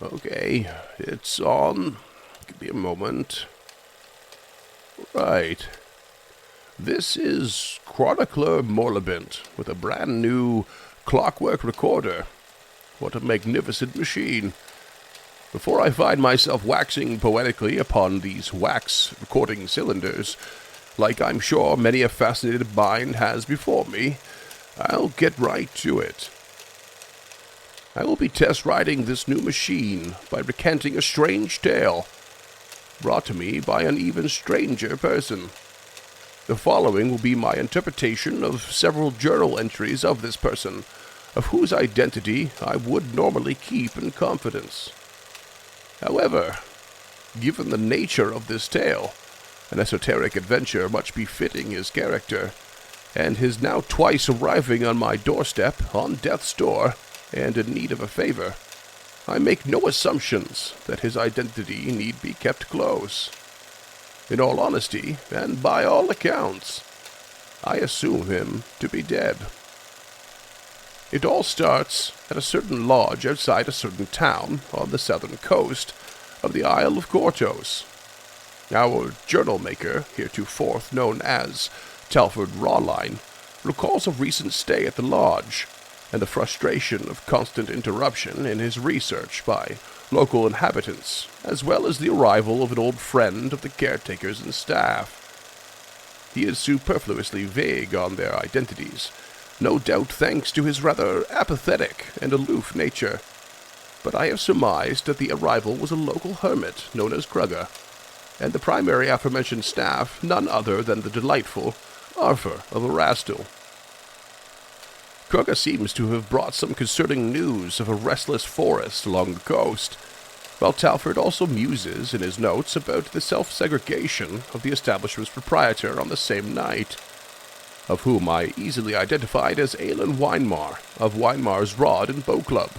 Okay, it's on. Give me a moment. Right. This is Chronicler Morlabent with a brand new clockwork recorder. What a magnificent machine. Before I find myself waxing poetically upon these wax recording cylinders, like I'm sure many a fascinated mind has before me, I'll get right to it. I will be test riding this new machine by recanting a strange tale brought to me by an even stranger person. The following will be my interpretation of several journal entries of this person, of whose identity I would normally keep in confidence. However, given the nature of this tale, an esoteric adventure much befitting his character, and his now twice arriving on my doorstep on death's door, and in need of a favor, I make no assumptions that his identity need be kept close. In all honesty, and by all accounts, I assume him to be dead. It all starts at a certain lodge outside a certain town on the southern coast of the Isle of Gortos. Our journal maker, heretofore known as Talford Rawline, recalls a recent stay at the lodge, and the frustration of constant interruption in his research by local inhabitants, as well as the arrival of an old friend of the caretakers and staff. He is superfluously vague on their identities, no doubt thanks to his rather apathetic and aloof nature, but I have surmised that the arrival was a local hermit known as Krugga, and the primary aforementioned staff none other than the delightful Arthur of Erastil. Krugga seems to have brought some concerning news of a restless forest along the coast, while Talford also muses in his notes about the self-segregation of the establishment's proprietor on the same night, of whom I easily identified as Aelin Weinmar of Weinmar's Rod and Bow Club.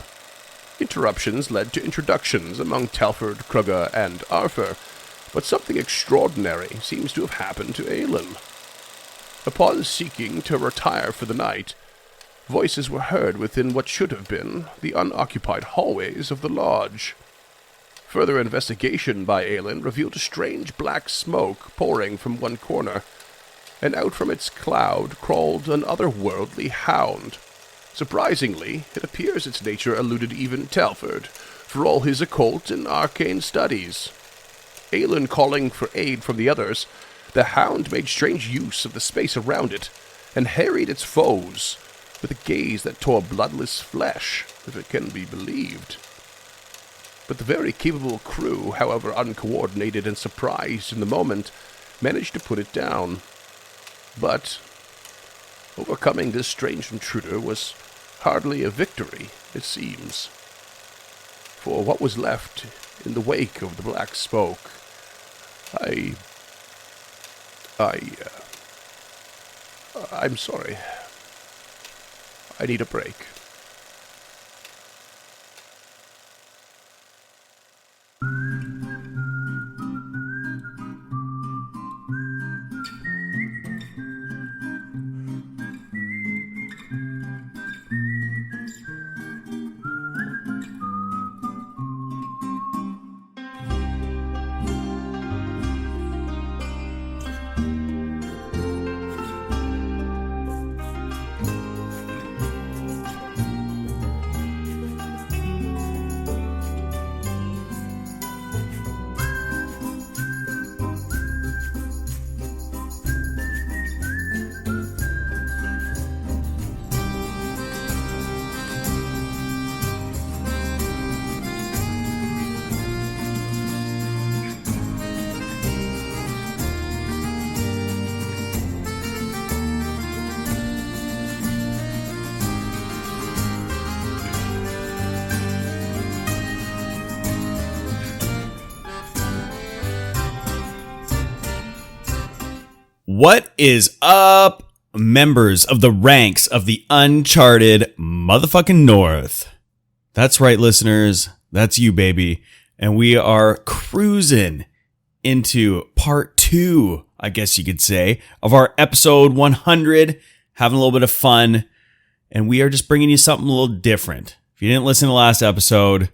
Interruptions led to introductions among Talford, Krugga, and Arthur, but something extraordinary seems to have happened to Aelin. Upon seeking to retire for the night, voices were heard within what should have been the unoccupied hallways of the lodge. Further investigation by Aelin revealed a strange black smoke pouring from one corner, and out from its cloud crawled an otherworldly hound. Surprisingly, it appears its nature eluded even Talford, for all his occult and arcane studies. Aelin calling for aid from the others, the hound made strange use of the space around it, and harried its foes, with a gaze that tore bloodless flesh, if it can be believed. But the very capable crew, however uncoordinated and surprised in the moment, managed to put it down. But overcoming this strange intruder was hardly a victory, it seems. For what was left in the wake of the black smoke, I'm sorry. I need a break. What is up, members of the ranks of the uncharted motherfucking North? That's right, listeners. That's you, baby. And we are cruising into part 2, I guess you could say, of our episode 100, having a little bit of fun. And we are just bringing you something a little different. If you didn't listen to the last episode,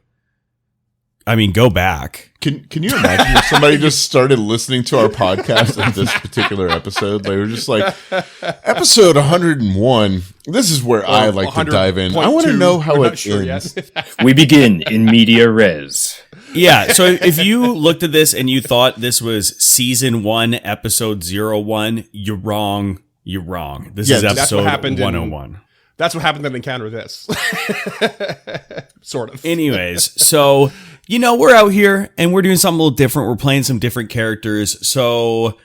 go back. Can you imagine if somebody just started listening to our podcast in this particular episode? They were just like, episode 101. This is where I like to dive in. I want to know how it ends. We begin in media res. Yeah, so if you looked at this and you thought this was season 1, episode 01, you're wrong. You're wrong. This is episode 101. That's what happened in Encounter This. Sort of. Anyways, so, we're out here and we're doing something a little different. We're playing some different characters. So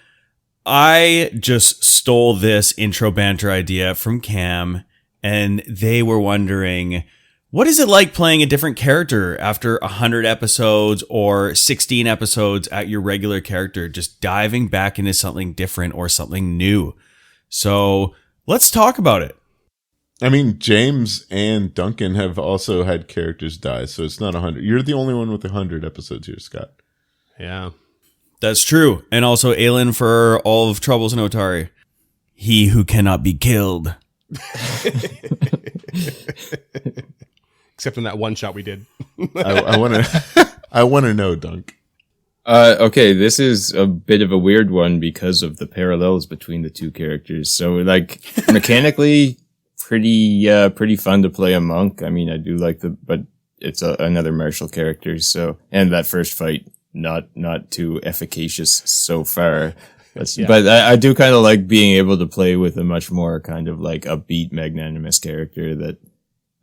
I just stole this intro banter idea from Cam, and they were wondering, what is it like playing a different character after 100 episodes or 16 episodes at your regular character, just diving back into something different or something new? So let's talk about it. I mean, James and Duncan have also had characters die, so it's not 100. You're the only one with 100 episodes here, Scott. Yeah. That's true. And also Aelin for all of Troubles in Otari. He who cannot be killed. Except in that one shot we did. I want to I want to know, Dunk. Okay, this is a bit of a weird one because of the parallels between the two characters. So, like, mechanically, pretty fun to play a monk. I mean, I do like but it's another martial character. So, and that first fight, not too efficacious so far. But I do kind of like being able to play with a much more kind of like upbeat, magnanimous character that,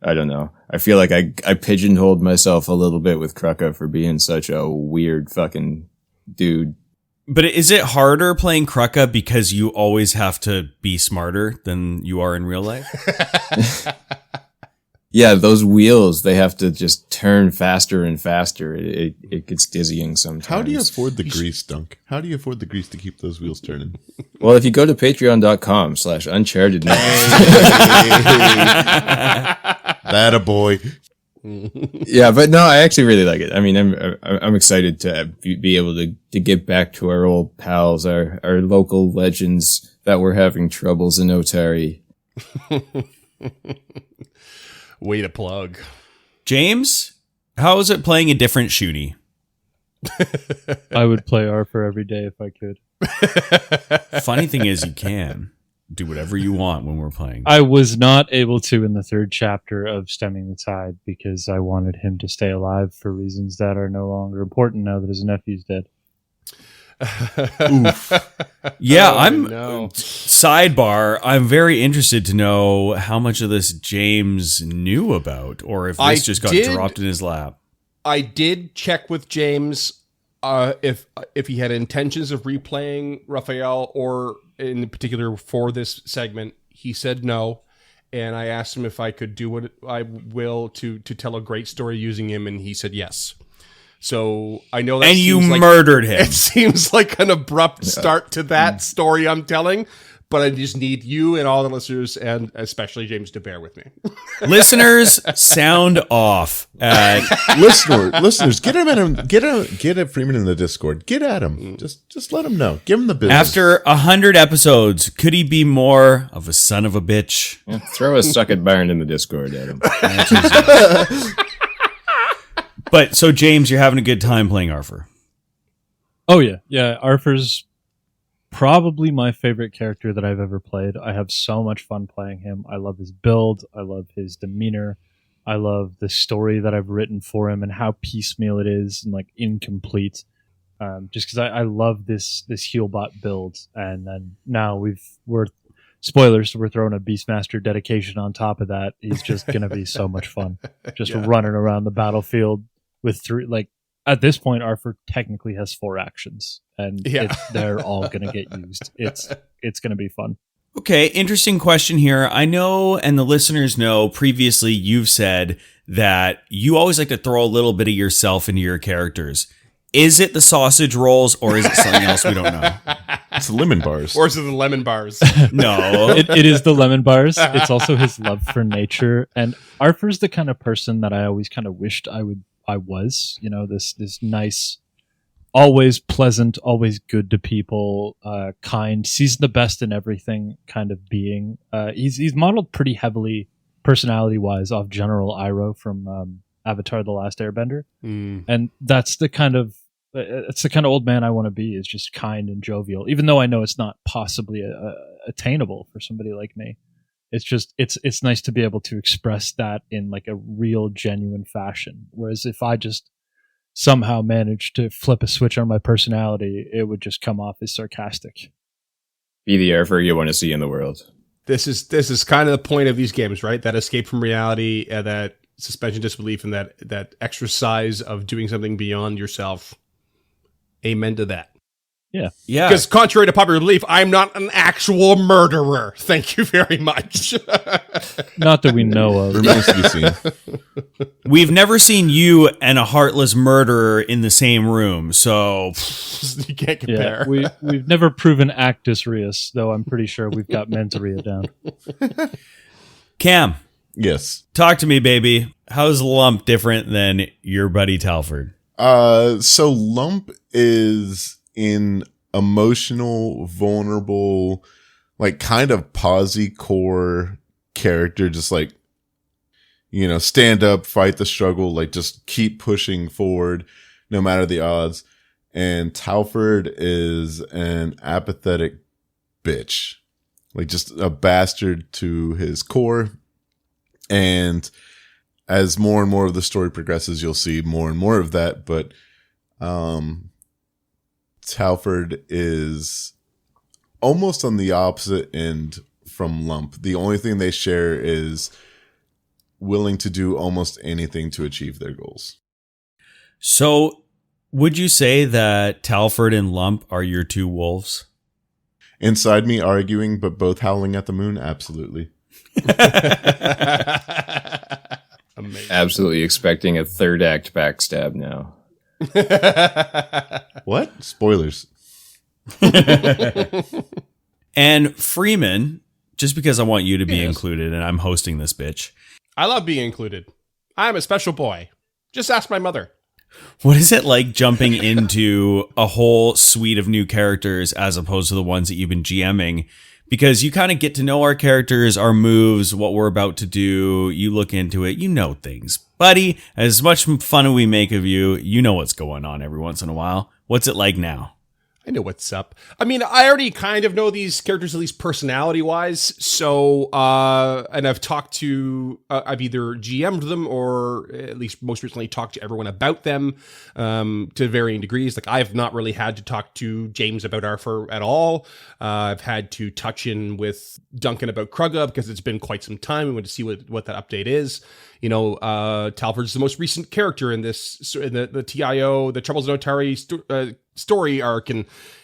I don't know. I feel like I pigeonholed myself a little bit with Krucka for being such a weird fucking dude. But is it harder playing Krucka because you always have to be smarter than you are in real life? Yeah, those wheels, they have to just turn faster and faster. It gets dizzying sometimes. How do you afford the grease, Dunk? How do you afford the grease to keep those wheels turning? Well, if you go to patreon.com/uncharted. That a boy. Yeah, but no, I actually really like it. I mean, I'm excited to be able to get back to our old pals, our local legends that were having troubles in Otari. Way to plug. James, how is it playing a different Shuni? I would play Arthur every day if I could. Funny thing is, you can do whatever you want when we're playing. I was not able to in the third chapter of Stemming the Tide because I wanted him to stay alive for reasons that are no longer important now that his nephew's dead. Oof. Yeah, sidebar. I'm very interested to know how much of this James knew about, or if this just got dropped in his lap. I did check with James if he had intentions of replaying Raphael, or in particular for this segment. He said no, and I asked him if I could do what I will to tell a great story using him, and he said yes. So I know that. And you murdered him. It seems like an abrupt start to that story I'm telling, but I just need you and all the listeners, and especially James, to bear with me. Listeners, sound off. Listeners, get Freeman in the Discord. Get at him. Just let him know. Give him the business. After 100 episodes, could he be more of a son of a bitch? Yeah, throw a suck at Byron in the Discord at him. But so James, you're having a good time playing Arthur. Oh yeah. Arthur's probably my favorite character that I've ever played. I have so much fun playing him. I love his build. I love his demeanor. I love the story that I've written for him and how piecemeal it is and like incomplete. Just because I love this Healbot build, and then now we're spoilers, so we're throwing a Beastmaster dedication on top of that. He's just gonna be so much fun, just running around the battlefield with three. Like at this point, Arthur technically has 4 actions, and they're all gonna get used. It's gonna be fun. Okay, interesting question here. I know, and the listeners know, previously you've said that you always like to throw a little bit of yourself into your characters. Is it the sausage rolls, or is it something else we don't know? It's the lemon bars. Or is it the lemon bars? No. It is the lemon bars. It's also his love for nature. And Arthur's the kind of person that I always kind of wished I was. You know, this nice, always pleasant, always good to people, kind, sees the best in everything kind of being. He's modeled pretty heavily, personality-wise, off General Iroh from Avatar: The Last Airbender, Mm. and that's the kind of old man I want to be. Is just kind and jovial, even though I know it's not possibly attainable for somebody like me. It's just it's nice to be able to express that in like a real, genuine fashion. Whereas if I just somehow managed to flip a switch on my personality, it would just come off as sarcastic. Be the Airfer you want to see in the world. This is kind of the point of these games, right? That escape from reality, that suspension of disbelief, and that exercise of doing something beyond yourself. Amen to that. Yeah. Because contrary to popular belief, I'm not an actual murderer. Thank you very much. Not that we know of. Remains to be seen. We've never seen you and a heartless murderer in the same room, so You can't compare. We've never proven actus reus, though I'm pretty sure we've got mens rea down. Cam, Yes. talk to me, baby. How's Lump different than your buddy Talford? So Lump is in emotional, vulnerable, like kind of posy core character, just like, stand up, fight the struggle, like just keep pushing forward no matter the odds. And Talford is an apathetic bitch, like just a bastard to his core. And as more and more of the story progresses, you'll see more and more of that. But Talford is almost on the opposite end from Lump. The only thing they share is willing to do almost anything to achieve their goals. So, would you say that Talford and Lump are your two wolves? Inside me arguing, but both howling at the moon? Absolutely. Amazing. Absolutely expecting a third act backstab now. What? Spoilers. And Freeman, just because I want you to be Yes. included and I'm hosting this bitch, I love being included. I'm a special boy. Just ask my mother. what is it like jumping into a whole suite of new characters as opposed to the ones that you've been GMing? Because you kind of get to know our characters, our moves, what we're about to do. You look into it, you know things. Buddy, as much fun as we make of you, you know what's going on every once in a while. What's it like now? I know what's up. I mean, I already kind of know these characters, at least personality-wise. So, and I've talked to, I've either GM'd them or at least most recently talked to everyone about them to varying degrees. Like, I've not really had to talk to James about Arthur at all. I've had to touch in with Duncan about Krugga because it's been quite some time. We want to see what that update is. Talford's the most recent character in this, in the TIO, the Troubles in Otari story arc,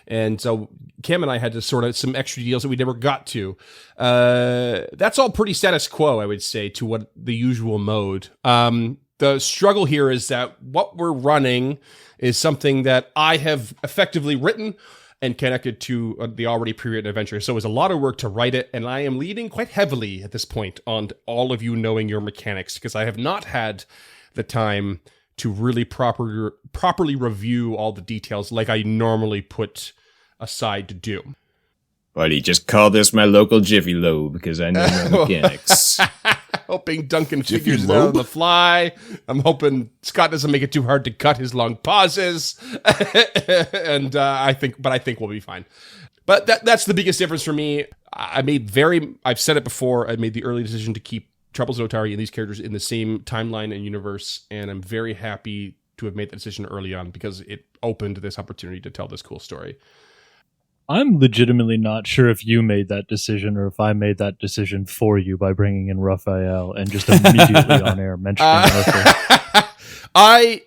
and so Cam and I had to sort out some extra deals that we never got to. That's all pretty status quo, I would say, to what the usual mode. The struggle here is that what we're running is something that I have effectively written and connected to the already pre-written adventure. So it was a lot of work to write it, and I am leaning quite heavily at this point on all of you knowing your mechanics, because I have not had the time to really properly review all the details like I normally put aside to do. Buddy, just call this my local Jiffy Lobe because I know my mechanics. Hoping Duncan Jiffy figures it out on Lobe? the fly. I'm hoping Scott doesn't make it too hard to cut his long pauses. And I think we'll be fine. But that's the biggest difference for me. I've said it before, I made the early decision to keep Troubles in Otari and these characters in the same timeline and universe, and I'm very happy to have made that decision early on because it opened this opportunity to tell this cool story. I'm legitimately not sure if you made that decision or if I made that decision for you by bringing in Raphael and just immediately on air mentioning Arthur.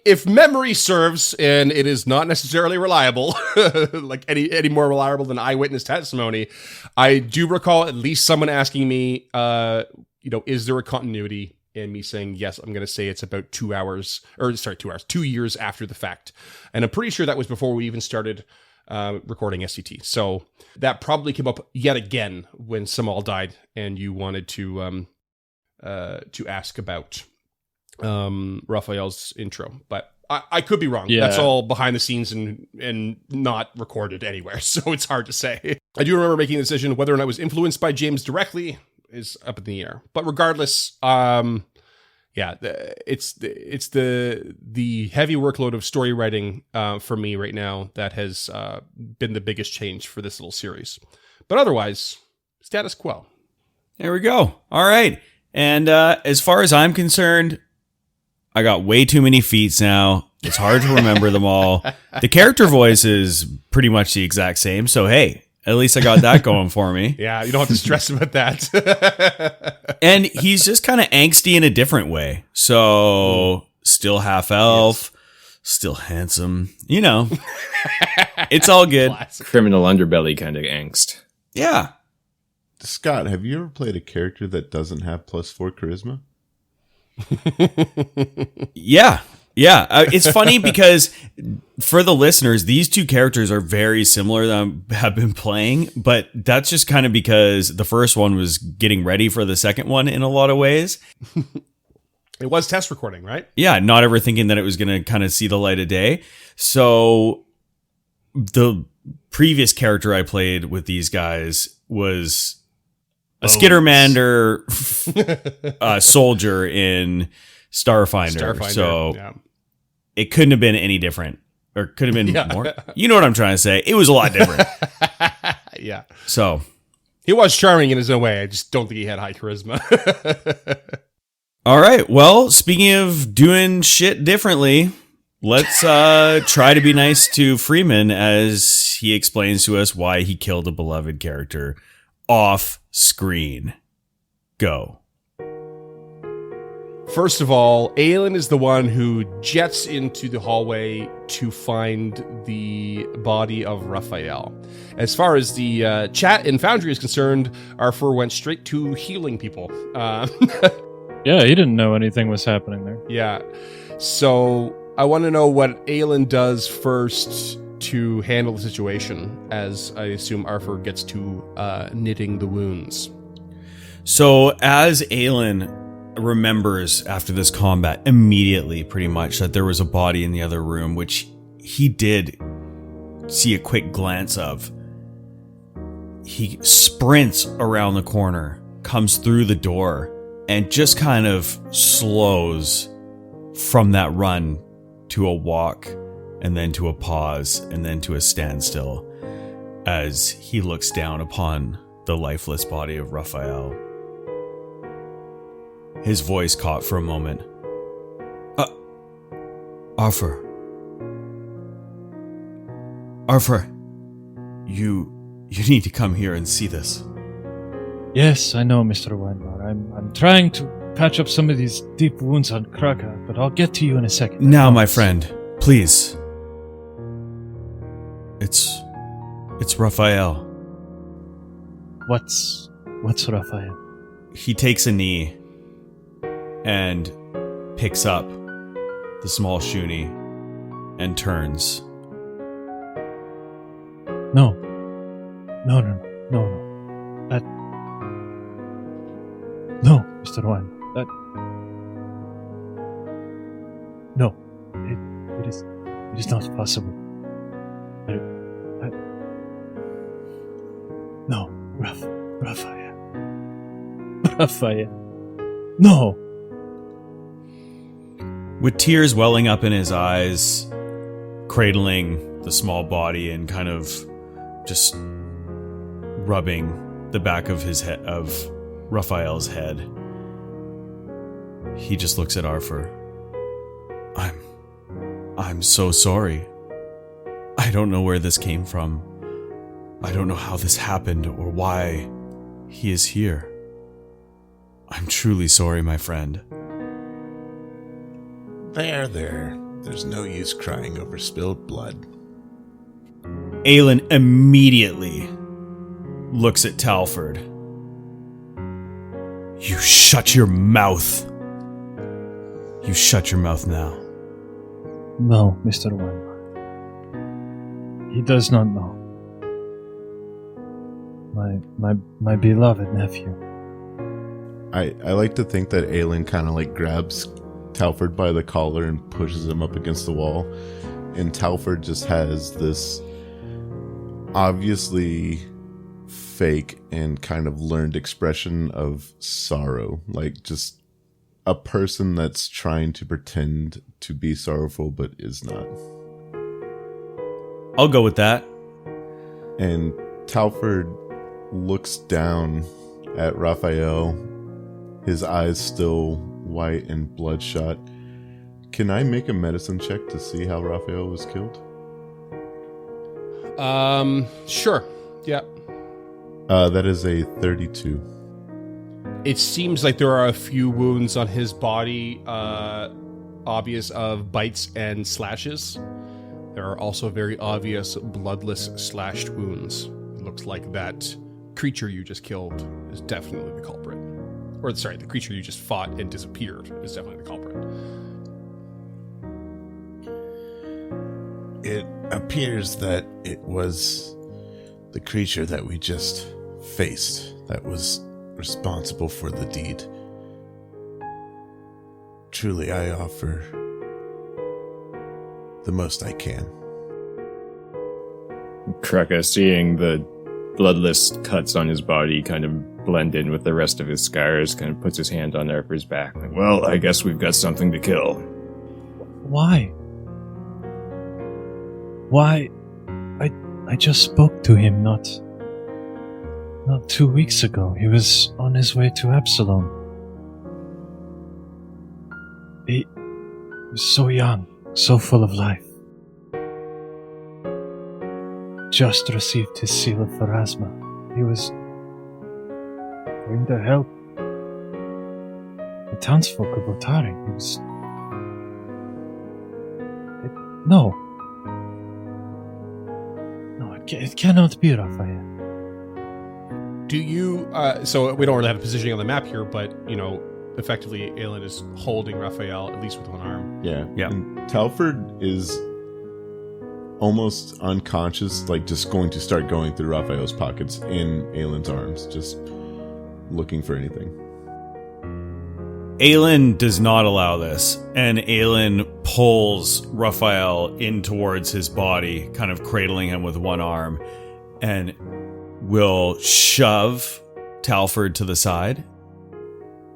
If memory serves, and it is not necessarily reliable, like any more reliable than eyewitness testimony, I do recall at least someone asking me, is there a continuity? And me saying, yes, I'm going to say it's about 2 years after the fact. And I'm pretty sure that was before we even started recording SCT. So that probably came up yet again when Samal died and you wanted to ask about Raphael's intro. But I could be wrong. Yeah. That's all behind the scenes and not recorded anywhere. So it's hard to say. I do remember making the decision whether or not it was influenced by James directly is up in the air. But regardless, Yeah, it's the heavy workload of story writing for me right now that has been the biggest change for this little series. But otherwise, status quo. There we go. All right. And as far as I'm concerned, I got way too many feats now. It's hard to remember them all. The character voice is pretty much the exact same. So, hey, at least I got that going for me. Yeah, you don't have to stress about that. And he's just kind of angsty in a different way. So, still half elf, still handsome. You know, it's all good. Classic. Criminal underbelly kind of angst. Yeah. Scott, have you ever played a character that doesn't have +4 charisma? Yeah. Yeah. It's funny because for the listeners, these two characters are very similar that I have been playing, but that's just kind of because the first one was getting ready for the second one in a lot of ways. It was test recording, right? Yeah. Not ever thinking that it was going to kind of see the light of day. So the previous character I played with these guys was a Skittermander soldier in Starfinder. So yeah. it couldn't have been any different, or could have been more. You know what I'm trying to say? It was a lot different. Yeah. So he was charming in his own way. I just don't think he had high charisma. all right. Well, speaking of doing shit differently, let's try to be nice to Freeman as he explains to us why he killed a beloved character off screen. Go. First of all, Aelin is the one who jets into the hallway to find the body of Raphael. As far as the chat in Foundry is concerned, Arthur went straight to healing people. Yeah, he didn't know anything was happening there. Yeah. So I want to know what Aelin does first to handle the situation, as I assume Arthur gets to knitting the wounds. So as Aelin remembers after this combat immediately pretty much that there was a body in the other room, which he did see a quick glance of, he sprints around the corner, comes through the door, and just kind of slows from that run to a walk, and then to a pause, and then to a standstill as he looks down upon the lifeless body of Raphael. His voice caught for a moment. Arthur. Arthur, you need to come here and see this. Yes, I know, Mr. Weinbar. I'm trying to patch up some of these deep wounds on Kraka, but I'll get to you in a second. Now, my friend, please. It's Raphael. What's Raphael? He takes a knee and picks up the small Shuni and turns. No. No, Mr. Wine. No. It is not possible. No, Raphael. No. With tears welling up in his eyes, cradling the small body and kind of just rubbing the back of his head, of Raphael's head, he just looks at Arthur. I'm so sorry. I don't know where this came from. I don't know how this happened or why he is here. I'm truly sorry, my friend. There. There's no use crying over spilled blood. Aelin immediately looks at Talford. You shut your mouth. You shut your mouth now. No, Mr. Weinbar. He does not know. My beloved nephew. I like to think that Aelin kind of like grabs Talford by the collar and pushes him up against the wall, and Talford just has this obviously fake and kind of learned expression of sorrow, like just a person that's trying to pretend to be sorrowful but is not. I'll go with that. And Talford looks down at Raphael, his eyes still white and bloodshot. Can I make a medicine check to see how Raphael was killed? Sure. Yeah. That is a 32. It seems like there are a few wounds on his body, obvious of bites and slashes. There are also very obvious bloodless slashed wounds. It looks like that creature you just killed is definitely the culprit. Or, sorry, the creature you just fought and disappeared is definitely the culprit. It appears that it was the creature that we just faced that was responsible for the deed. Truly, I offer the most I can. Krucka, seeing the bloodless cuts on his body kind of blend in with the rest of his scars, kind of puts his hand on Arthur's back. Like, well, I guess we've got something to kill. Why? Why? I just spoke to him not 2 weeks ago. He was on his way to Absalom. He was so young, so full of life. Just received his seal of Pharasma. He was going to help the townsfolk of Otari. He was... No, it cannot be Raphael. Do you, so we don't really have a positioning on the map here, but, you know, effectively Aelin is holding Raphael, at least with one arm. Yeah. Yeah. And Talford is almost unconscious, like just going to start going through Raphael's pockets in Aelin's arms, just looking for anything. Aelin does not allow this, and Aelin pulls Raphael in towards his body, kind of cradling him with one arm, and will shove Talford to the side,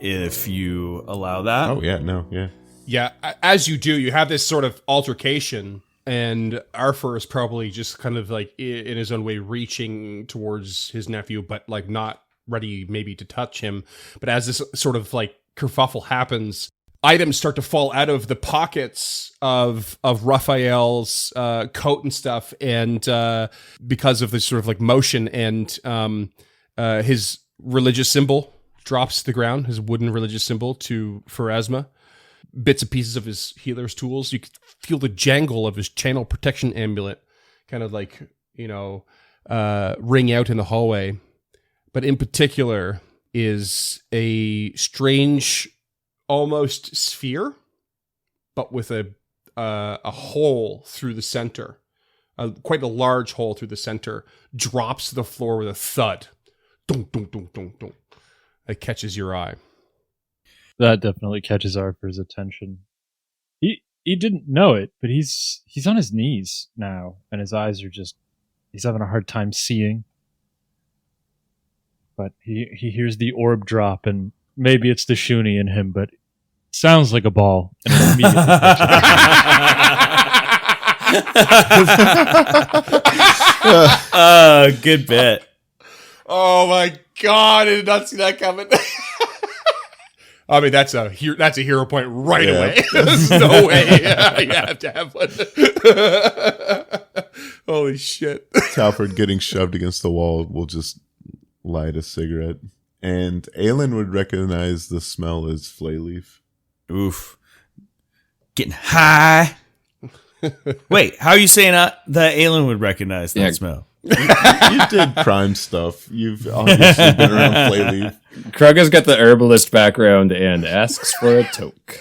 if you allow that. Oh, yeah, no, yeah. Yeah, as you do, you have this sort of altercation, and Arthur is probably just kind of like in his own way reaching towards his nephew, but like not ready maybe to touch him. But as this sort of like kerfuffle happens, items start to fall out of the pockets of Raphael's coat and stuff, and because of this sort of like motion, and his religious symbol drops to the ground, his wooden religious symbol to Pharasma. Bits and pieces of his healer's tools. You could feel the jangle of his channel protection amulet kind of like, you know, ring out in the hallway. But in particular is a strange, almost sphere, but with a hole through the center, quite a large hole through the center, drops to the floor with a thud. Dunk, dunk, dunk, dunk, dunk. It catches your eye. That definitely catches Arthur's attention. He didn't know it, but he's on his knees now, and his eyes are he's having a hard time seeing. But he hears the orb drop, and maybe it's the Shuni in him, but it sounds like a ball. And it immediately catches good bit. Oh my god, I did not see that coming. I mean, that's a hero point right away. There's no way you have to have one. Holy shit. Talford getting shoved against the wall will just light a cigarette. And Aelin would recognize the smell as flay leaf. Oof. Getting high. Wait, how are you saying that Aelin would recognize that smell? You did crime stuff. You've obviously been around flay leaf. Krugga's got the herbalist background and asks for a toke.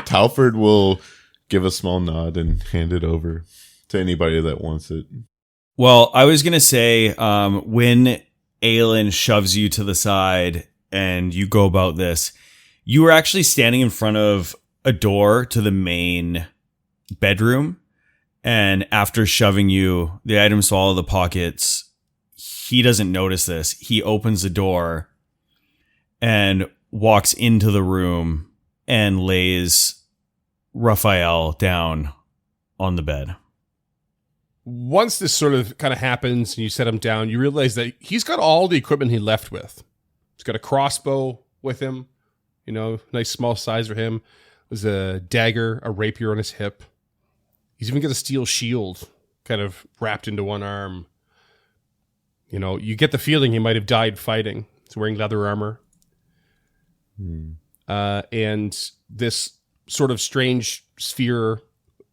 Talford will give a small nod and hand it over to anybody that wants it. Well, I was going to say, when Aelin shoves you to the side and you go about this, you were actually standing in front of a door to the main bedroom. And after shoving you, the items fall out of the pockets. He doesn't notice this. He opens the door and walks into the room and lays Raphael down on the bed. Once this sort of kind of happens and you set him down, you realize that he's got all the equipment he left with. He's got a crossbow with him, nice small size for him. There's a dagger, a rapier on his hip. He's even got a steel shield kind of wrapped into one arm. You get the feeling he might have died fighting. He's wearing leather armor. And this sort of strange sphere,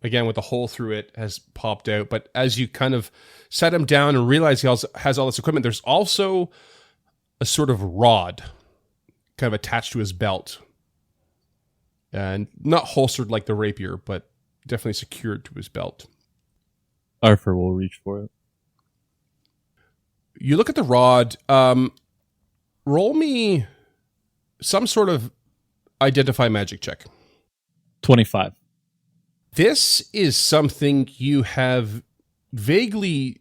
again, with a hole through it, has popped out. But as you kind of set him down and realize he also has all this equipment, there's also a sort of rod kind of attached to his belt. And not holstered like the rapier, but definitely secured to his belt. Arthur will reach for it. You look at the rod. Roll me some sort of identify magic check. 25. This is something you have vaguely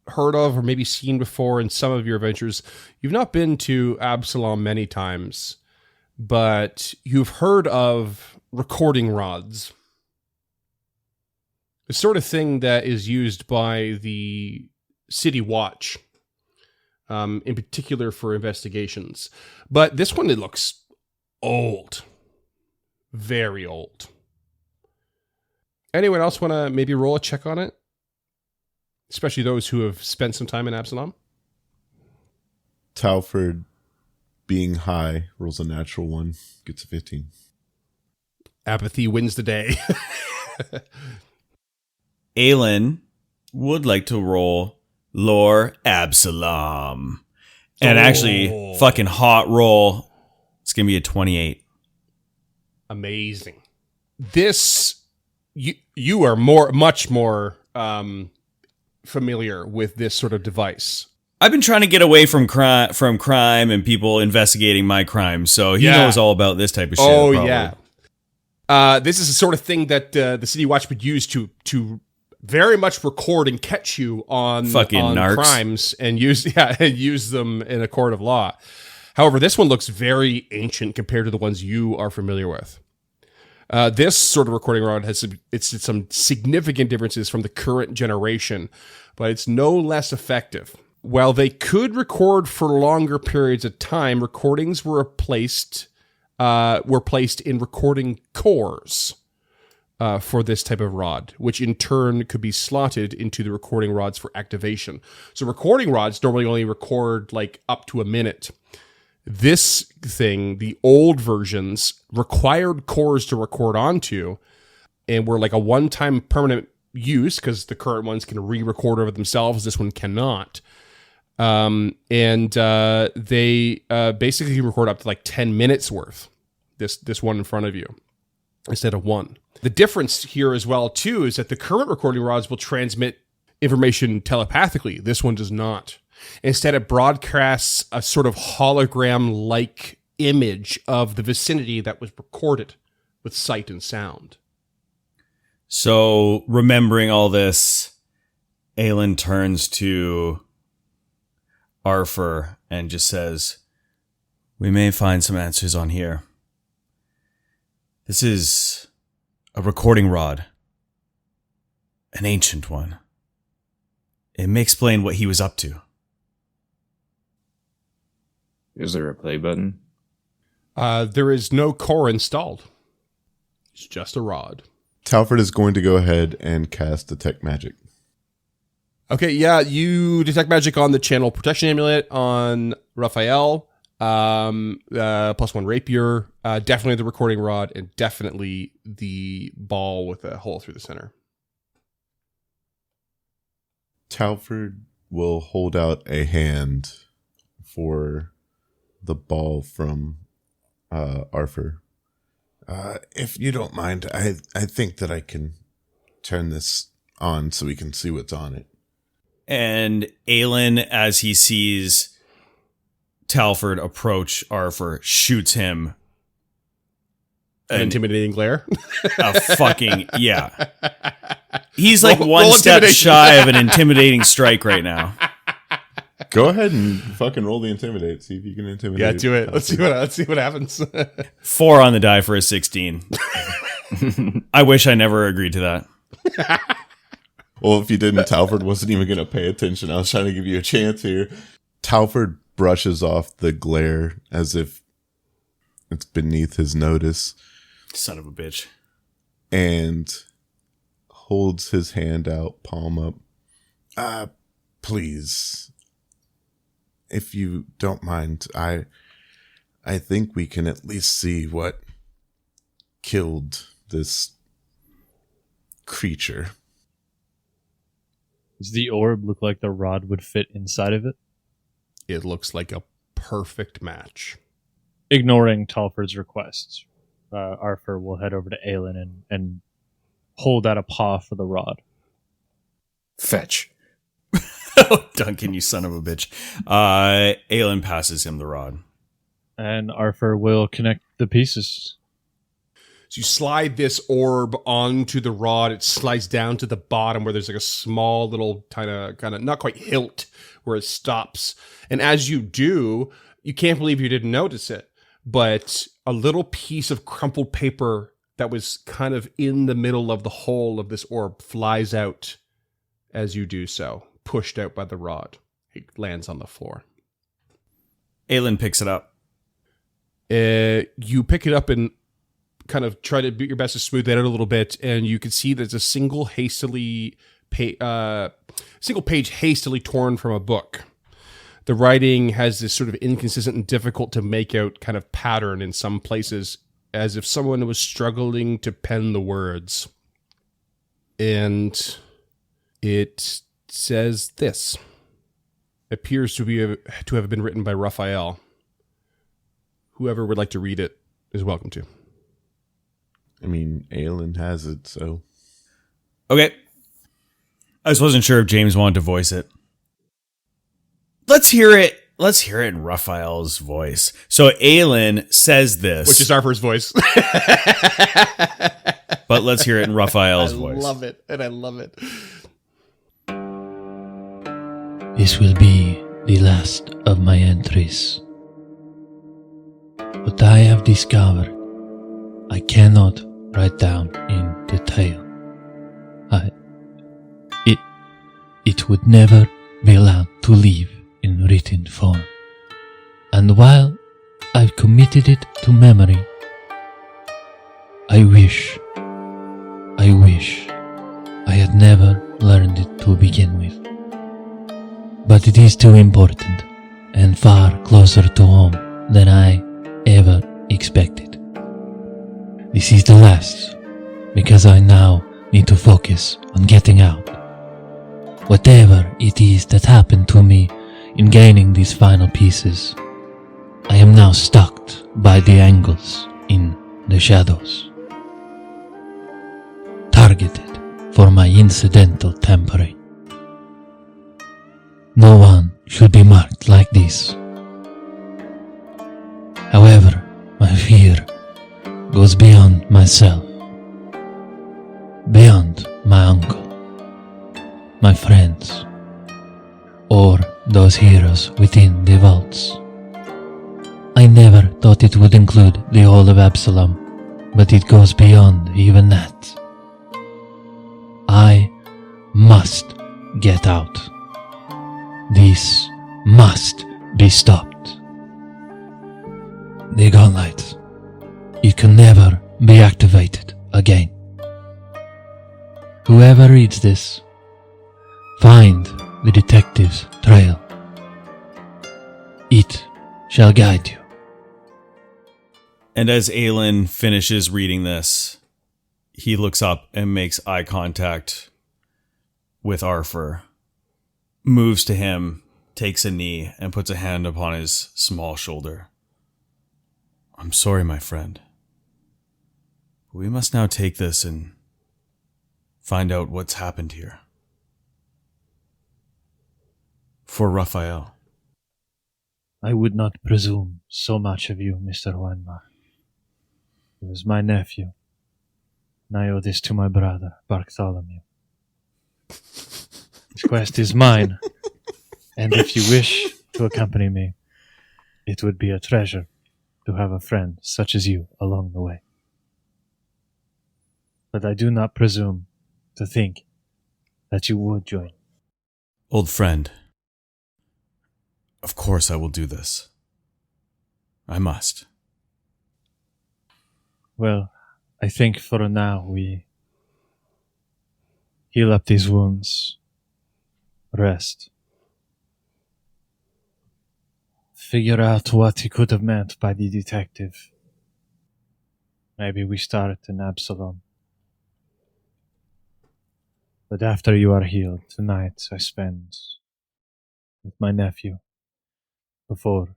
heard of or maybe seen before in some of your adventures. You've not been to Absalom many times, but you've heard of recording rods. The sort of thing that is used by the City Watch, in particular for investigations. But this one, it looks old. Very old. Anyone else want to maybe roll a check on it? Especially those who have spent some time in Absalom? Talford, being high, rolls a natural 1, gets a 15. Apathy wins the day. Aelin would like to roll Lore Absalom. And actually, fucking hot roll. It's going to be a 28. Amazing. This, you are much more familiar with this sort of device. I've been trying to get away from crime and people investigating my crimes, so he knows all about this type of shit. Oh, probably. yeah. This is the sort of thing that the City Watch would use to very much record and catch you on narcs. Crimes and use them in a court of law. However, this one looks very ancient compared to the ones you are familiar with. This sort of recording rod has some significant differences from the current generation, but it's no less effective. While they could record for longer periods of time, recordings were placed in recording cores for this type of rod, which in turn could be slotted into the recording rods for activation. So recording rods normally only record like up to a minute. This thing, the old versions, required cores to record onto and were like a one-time permanent use because the current ones can re-record over themselves. This one cannot. They basically record up to like 10 minutes worth, this one in front of you, instead of one. The difference here as well, too, is that the current recording rods will transmit information telepathically. This one does not. Instead, it broadcasts a sort of hologram-like image of the vicinity that was recorded with sight and sound. So, remembering all this, Aelin turns to Arthur and just says, "We may find some answers on here. This is a recording rod. An ancient one. It may explain what he was up to." Is there a play button? There is no core installed. It's just a rod. Talford is going to go ahead and cast Detect Magic. Okay, yeah, you detect magic on the channel protection amulet on Raphael, +1 rapier, definitely the recording rod, and definitely the ball with a hole through the center. Talford will hold out a hand for the ball from Arthur. If you don't mind, I think that I can turn this on so we can see what's on it. And Aelin, as he sees Talford approach Arthur, shoots him An intimidating glare. a fucking, yeah. He's like one step shy of an intimidating strike right now. Go ahead and fucking roll the intimidate. See if you can intimidate. Yeah, do it. Let's see what happens. 4 on the die for a 16. I wish I never agreed to that. Well, if you didn't, Talford wasn't even going to pay attention. I was trying to give you a chance here. Talford brushes off the glare as if it's beneath his notice. Son of a bitch. And holds his hand out, palm up. Please, if you don't mind, I think we can at least see what killed this creature. Does the orb look like the rod would fit inside of it? It looks like a perfect match. Ignoring Talford's requests, Arthur will head over to Aelin and hold out a paw for the rod. Fetch. Oh, Duncan, you son of a bitch. Aelin passes him the rod. And Arthur will connect the pieces. So you slide this orb onto the rod. It slides down to the bottom where there's like a small little kind of not quite hilt where it stops. And as you do, you can't believe you didn't notice it, but a little piece of crumpled paper that was kind of in the middle of the hole of this orb flies out as you do so, pushed out by the rod. It lands on the floor. Aelin picks it up. You pick it up and kind of try to do your best to smooth that out a little bit, and you can see there's a single page hastily torn from a book. The writing has this sort of inconsistent and difficult to make out kind of pattern in some places, as if someone was struggling to pen the words. And it says this. It appears to have been written by Raphael. Whoever would like to read it is welcome to. I mean, Aelin has it, so. Okay. I just wasn't sure if James wanted to voice it. Let's hear it. Let's hear it in Raphael's voice. So Aelin says this. Which is our first voice. But let's hear it in Raphael's voice. I love it, and I love it. This will be the last of my entries. What I have discovered, I cannot write down in detail. It would never be allowed to live in written form. And while I've committed it to memory, I wish I had never learned it to begin with. But it is too important and far closer to home than I ever expected. This is the last, because I now need to focus on getting out. Whatever it is that happened to me in gaining these final pieces, I am now stuck by the angles in the shadows, targeted for my incidental tampering. No one should be marked like this. However, my fear goes beyond myself, beyond my uncle, my friends, or those heroes within the vaults. I never thought it would include the Hall of Absalom, but it goes beyond even that. I must get out. This must be stopped. The gauntlet. It can never be activated again. Whoever reads this, find the detective's trail. It shall guide you. And as Aelin finishes reading this, he looks up and makes eye contact with Arthur, moves to him, takes a knee, and puts a hand upon his small shoulder. I'm sorry, my friend. We must now take this and find out what's happened here. For Raphael. I would not presume so much of you, Mr. Weinbach. He was my nephew, and I owe this to my brother, Bartholomew. This quest is mine, And if you wish to accompany me, it would be a treasure to have a friend such as you along the way. But I do not presume to think that you would join. Old friend, of course I will do this. I must. Well, I think for now we heal up these wounds, rest, figure out what he could have meant by the detective. Maybe we start in Absalom. But after you are healed, tonight I spend with my nephew before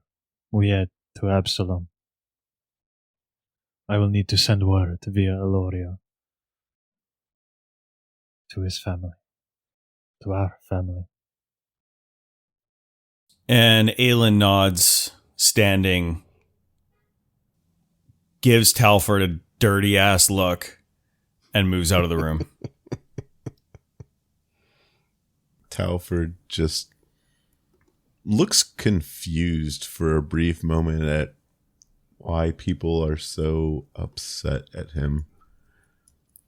we head to Absalom. I will need to send word via Eloria to his family, to our family. And Aelin nods, standing, gives Talford a dirty ass look, and moves out of the room. Talford just looks confused for a brief moment at why people are so upset at him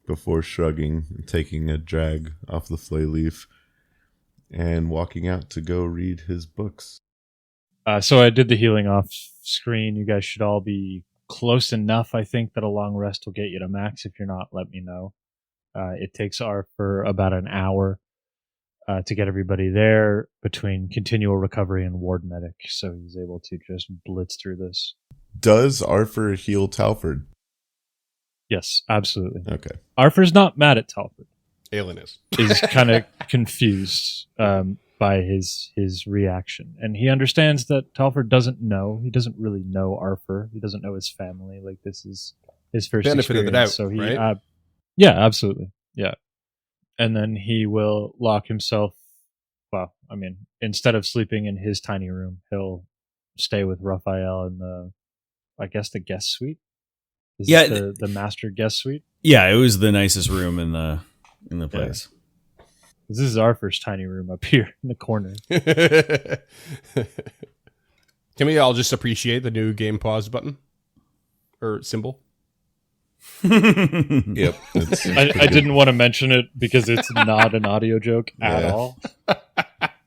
before shrugging and taking a drag off the flay leaf and walking out to go read his books. So I did the healing off screen. You guys should all be close enough. I think that a long rest will get you to max. If you're not, let me know. It takes Arthur about an hour to get everybody there between continual recovery and ward medic. So he's able to just blitz through this. Does Arthur heal Talford? Yes, absolutely. Okay. Arthur's not mad at Talford. Aelin is. Is kind of confused by his reaction. And he understands that Talford doesn't know. He doesn't really know Arthur. He doesn't know his family. Like, this is his first Benefit of the experience. doubt, So he, right? yeah, absolutely. Yeah. And then he will lock himself. Well, I mean, instead of sleeping in his tiny room, he'll stay with Raphael in the, I guess, the guest suite. Is Yeah, it the master guest suite. Yeah, it was the nicest room in the place. This is our first tiny room up here in the corner. Can we all just appreciate the new game pause button or symbol? Yep. I didn't want to mention it because it's not an audio joke at all.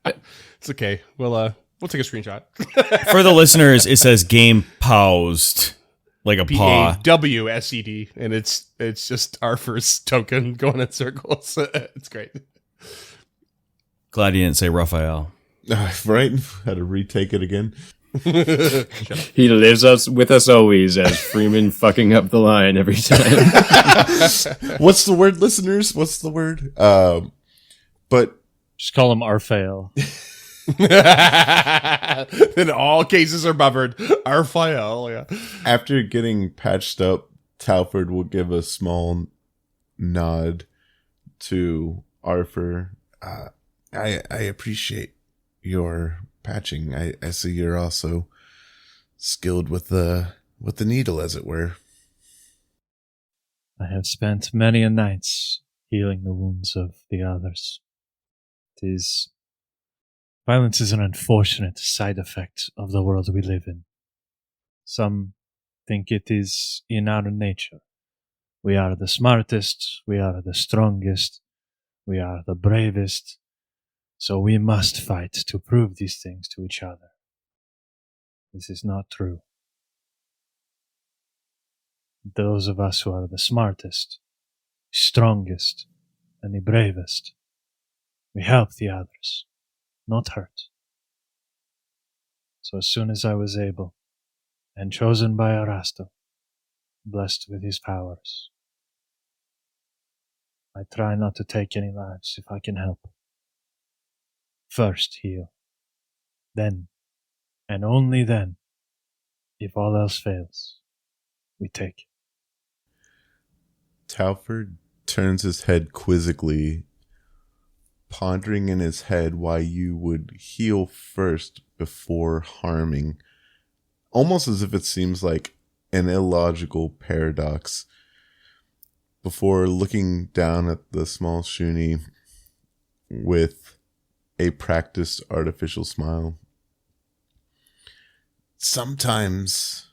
It's okay. We'll take a screenshot. For the listeners, it says game paused, like a paw. PAWSED, and it's just our first token going in circles. It's great. Glad you didn't say Raphael. Right? Had to retake it again. He lives with us always as Freeman fucking up the line every time. What's the word, listeners? What's the word? But Just call him Arfael. Then all cases are covered. Raphael, yeah. after getting patched up, Talford will give a small nod to Arthur. I appreciate your patching. I see you're also skilled with the needle, as it were. I have spent many a nights healing the wounds of the others. Violence is an unfortunate side effect of the world we live in. Some think it is in our nature. We are the smartest, we are the strongest, we are the bravest, so we must fight to prove these things to each other. This is not true. Those of us who are the smartest, strongest, and the bravest, we help the others, not hurt. So as soon as I was able, and chosen by Arasto, blessed with his powers, I try not to take any lives if I can help. First heal, then, and only then, if all else fails, we take. Talford turns his head quizzically, pondering in his head why you would heal first before harming, almost as if it seems like an illogical paradox. Before looking down at the small Shuni with a practiced artificial smile. Sometimes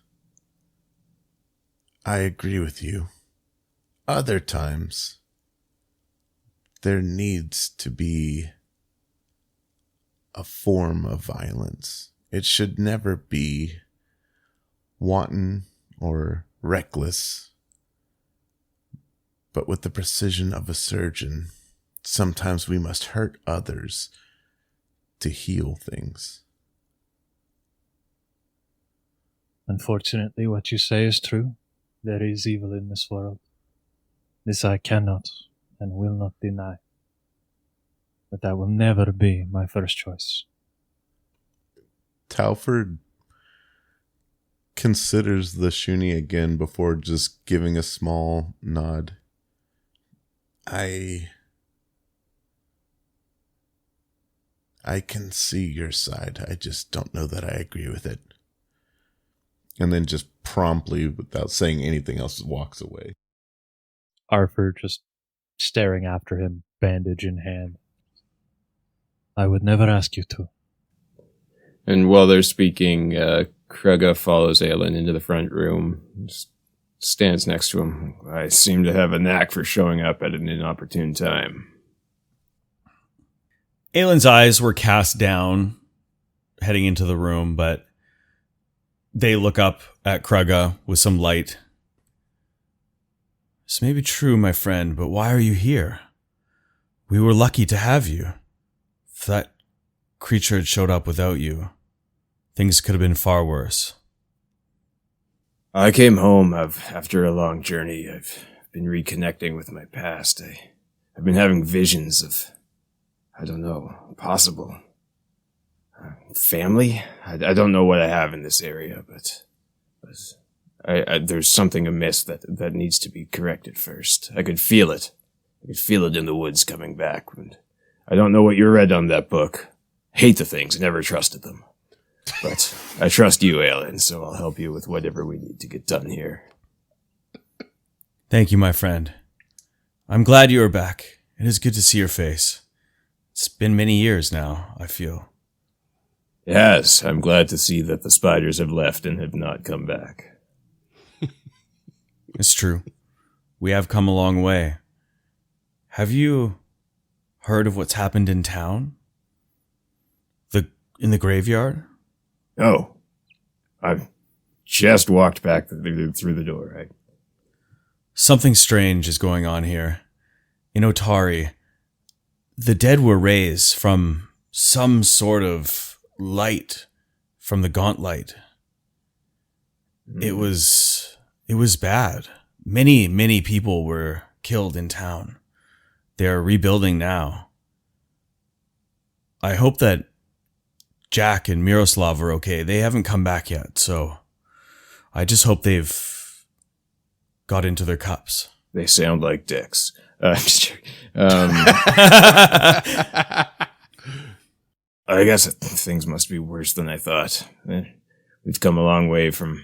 I agree with you. Other times, there needs to be a form of violence. It should never be wanton or reckless, but with the precision of a surgeon. Sometimes we must hurt others to heal things. Unfortunately, what you say is true. There is evil in this world. This I cannot and will not deny. But that will never be my first choice. Talford considers the Shuni again before just giving a small nod. I can see your side. I just don't know that I agree with it. And then just promptly, without saying anything else, walks away. Arthur just staring after him, bandage in hand. I would never ask you to. And while they're speaking, Krugga follows Aelin into the front room, stands next to him. I seem to have a knack for showing up at an inopportune time. Aelin's eyes were cast down heading into the room, but they look up at Krugga with some light. This may be true, my friend, but why are you here? We were lucky to have you. If that creature had showed up without you, things could have been far worse. I came home after a long journey. I've been reconnecting with my past. I've been having visions of, I don't know, possible family? I don't know what I have in this area, but there's something amiss that needs to be corrected first. I could feel it. I could feel it in the woods coming back. And I don't know what you read on that book. Hate the things, never trusted them. But I trust you, Aelin, so I'll help you with whatever we need to get done here. Thank you, my friend. I'm glad you are back. It is good to see your face. It's been many years now, I feel. Yes, I'm glad to see that the spiders have left and have not come back. It's true. We have come a long way. Have you heard of what's happened in town? In the graveyard? No. I've just walked back through the door, right? Something strange is going on here. In Otari, the dead were raised from some sort of light from the Gauntlight. It was bad. Many people were killed in town. They are rebuilding now. I hope that Jack and Miroslav are okay. They haven't come back yet, so I just hope they've got into their cups. They sound like dicks. Just joking. I guess things must be worse than I thought. We've come a long way from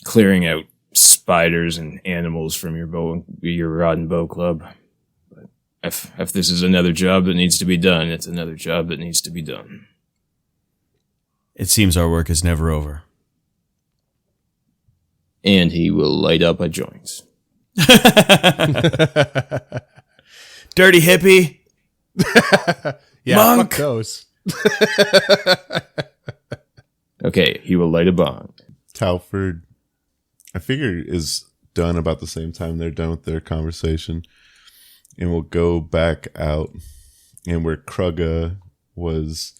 clearing out spiders and animals from your rod and bow club. But if this is another job that needs to be done, it's another job that needs to be done. It seems our work is never over. And he will light up a joint. Dirty hippie. Yeah, Monk. fuck those. Okay, he will light a bong. Talford, I figure, is done about the same time they're done with their conversation. And we'll go back out. And where Krugga was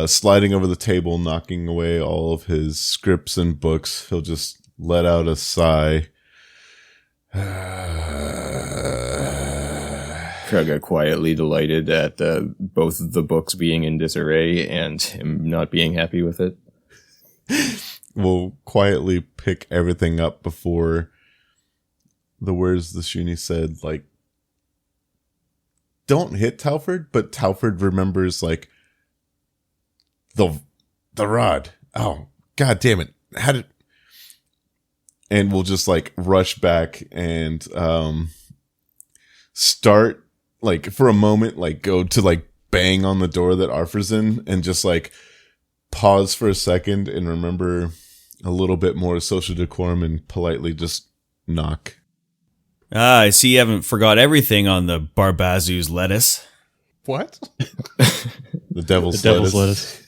sliding over the table, knocking away all of his scripts and books, he'll just let out a sigh. Krugga quietly delighted at both of the books being in disarray and him not being happy with it. We'll quietly pick everything up before the words the Shuni said, like, don't hit Talford, but Talford remembers, like, the rod. Oh, god damn it. How did... And we'll just, like, rush back and start, like, for a moment, like, go to, like, bang on the door that Arthur's in and just like pause for a second and remember a little bit more social decorum and politely just knock. Ah, I see you haven't forgot everything on the Barbazu's lettuce. What? The devil's Devil's lettuce. lettuce.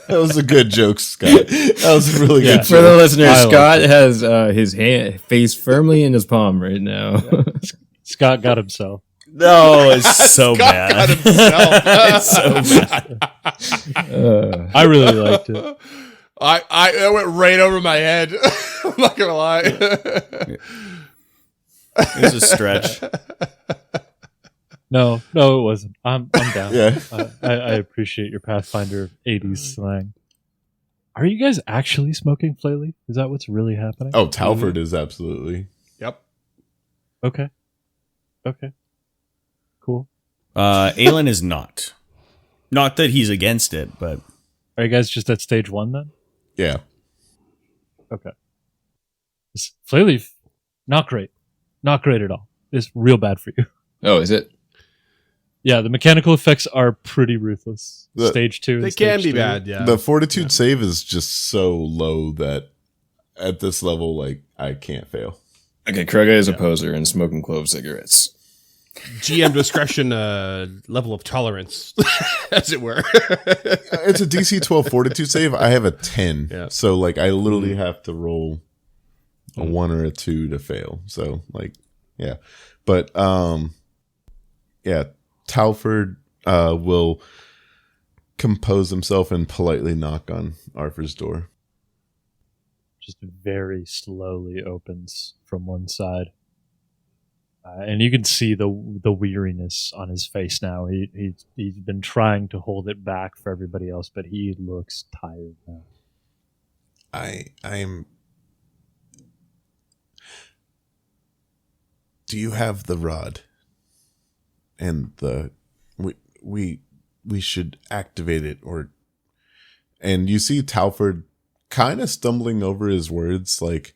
That was a good joke, Scott. That was a really Yeah. good For the joke. listeners, Scott has his hand face firmly in his palm right now. Scott got himself. No, it's so bad. It's so bad. I really liked it. I went right over my head. I'm not gonna lie. It was a stretch. No, it wasn't. I'm down. Yeah. I appreciate your Pathfinder 80s slang. Are you guys actually smoking Flayleaf? Is that what's really happening? Oh, Talford is absolutely. Yep. Okay. Cool. Aelin is not. Not that he's against it, but Are you guys just at stage 1 then? Yeah. Okay. This Flayleaf, not great. Not great at all. It's real bad for you. Oh, is it? Yeah, the mechanical effects are pretty ruthless. The- Stage 2 They and can stage be 3. bad, yeah. The fortitude save is just so low that at this level, like, I can't fail. Okay, Kroga is a poser and smoking clove cigarettes. GM discretion level of tolerance, as it were. It's a DC 12 fortitude save. I have a 10. Yeah. So, like, I literally have to roll a 1 or a 2 to fail. So, like, yeah. But, yeah, Talford will compose himself and politely knock on Arthur's door. Just very slowly opens from one side. And you can see the weariness on his face now. He's been trying to hold it back for everybody else, but he looks tired now. I'm. Do you have the rod? And we should activate it, or and you see Talford kind of stumbling over his words, like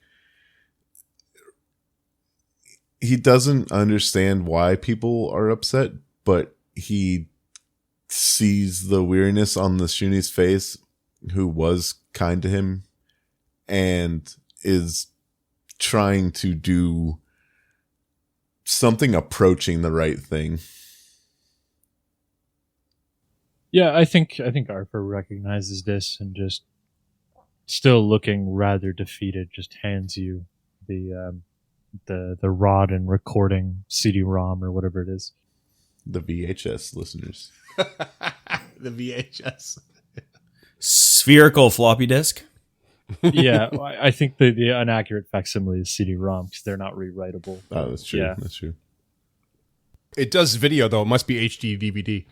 he doesn't understand why people are upset, but he sees the weariness on the Shuni's face, who was kind to him, and is trying to do something approaching the right thing. Yeah, I think Arthur recognizes this and just still looking rather defeated, just hands you the rod and recording CD-ROM or whatever it is. The VHS listeners. The VHS. spherical floppy disk. Yeah, I think the inaccurate facsimile is CD-ROM because they're not rewritable. Oh, that's true. Yeah. That's true. It does video, though. It must be HD DVD.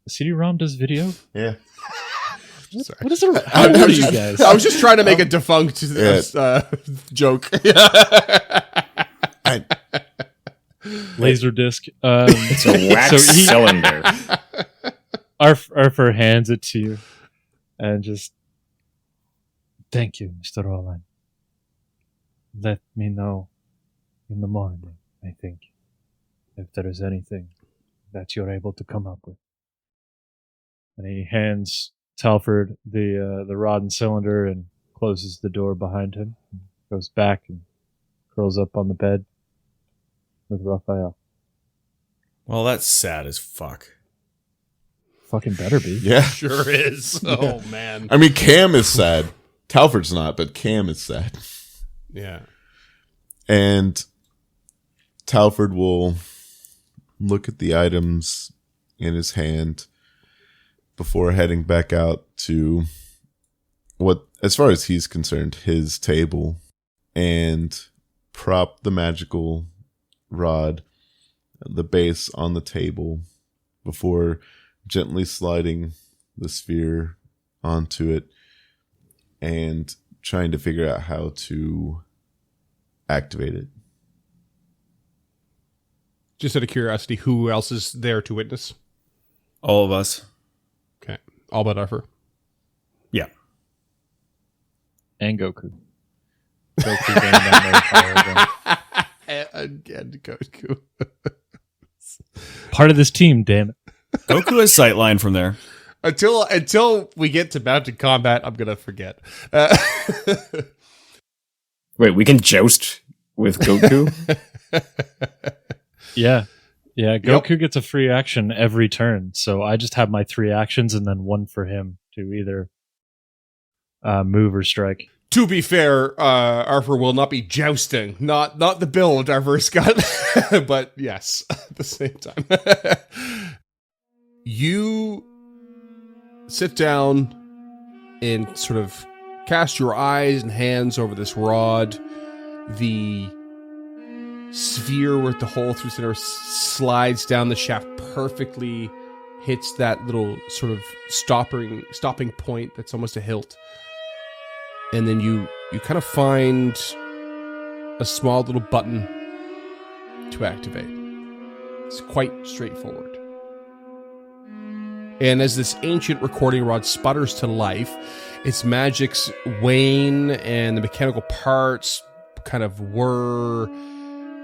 CD-ROM does video? Yeah. What is it? How old are you guys? I was just trying to make a defunct joke. Laser disc. It's a wax cylinder. Arthur hands it to you and just, thank you, Mr. Roland. Let me know in the morning, I think, if there is anything that you're able to come up with. And he hands Talford the rod and cylinder and closes the door behind him. Goes back and curls up on the bed with Raphael. Well, that's sad as fuck. Fucking better be. Yeah. Sure is. Oh, man. I mean, Cam is sad. Talford's not, but Cam is sad. Yeah. And Talford will look at the items in his hand before heading back out to what, as far as he's concerned, his table, and prop the magical rod, the base on the table, before gently sliding the sphere onto it and trying to figure out how to activate it. Just out of curiosity, who else is there to witness? All of us. Okay. All but Arthur. Yeah. And Goku. Goku going down there fire again. And Goku. Part of this team, damn it. Goku has sightline from there. Until we get to mounted combat, I'm gonna forget. Wait, we can joust with Goku? Yeah. Goku gets a free action every turn, so I just have my 3 actions and then 1 for him to either move or strike. To be fair, Arthur will not be jousting, not the build Arthur's got, but yes, at the same time. You sit down and sort of cast your eyes and hands over this rod. The sphere with the hole through center slides down the shaft perfectly, hits that little sort of stopping point that's almost a hilt. And then you kind of find a small little button to activate. It's quite straightforward. And as this ancient recording rod sputters to life, its magics wane and the mechanical parts kind of whir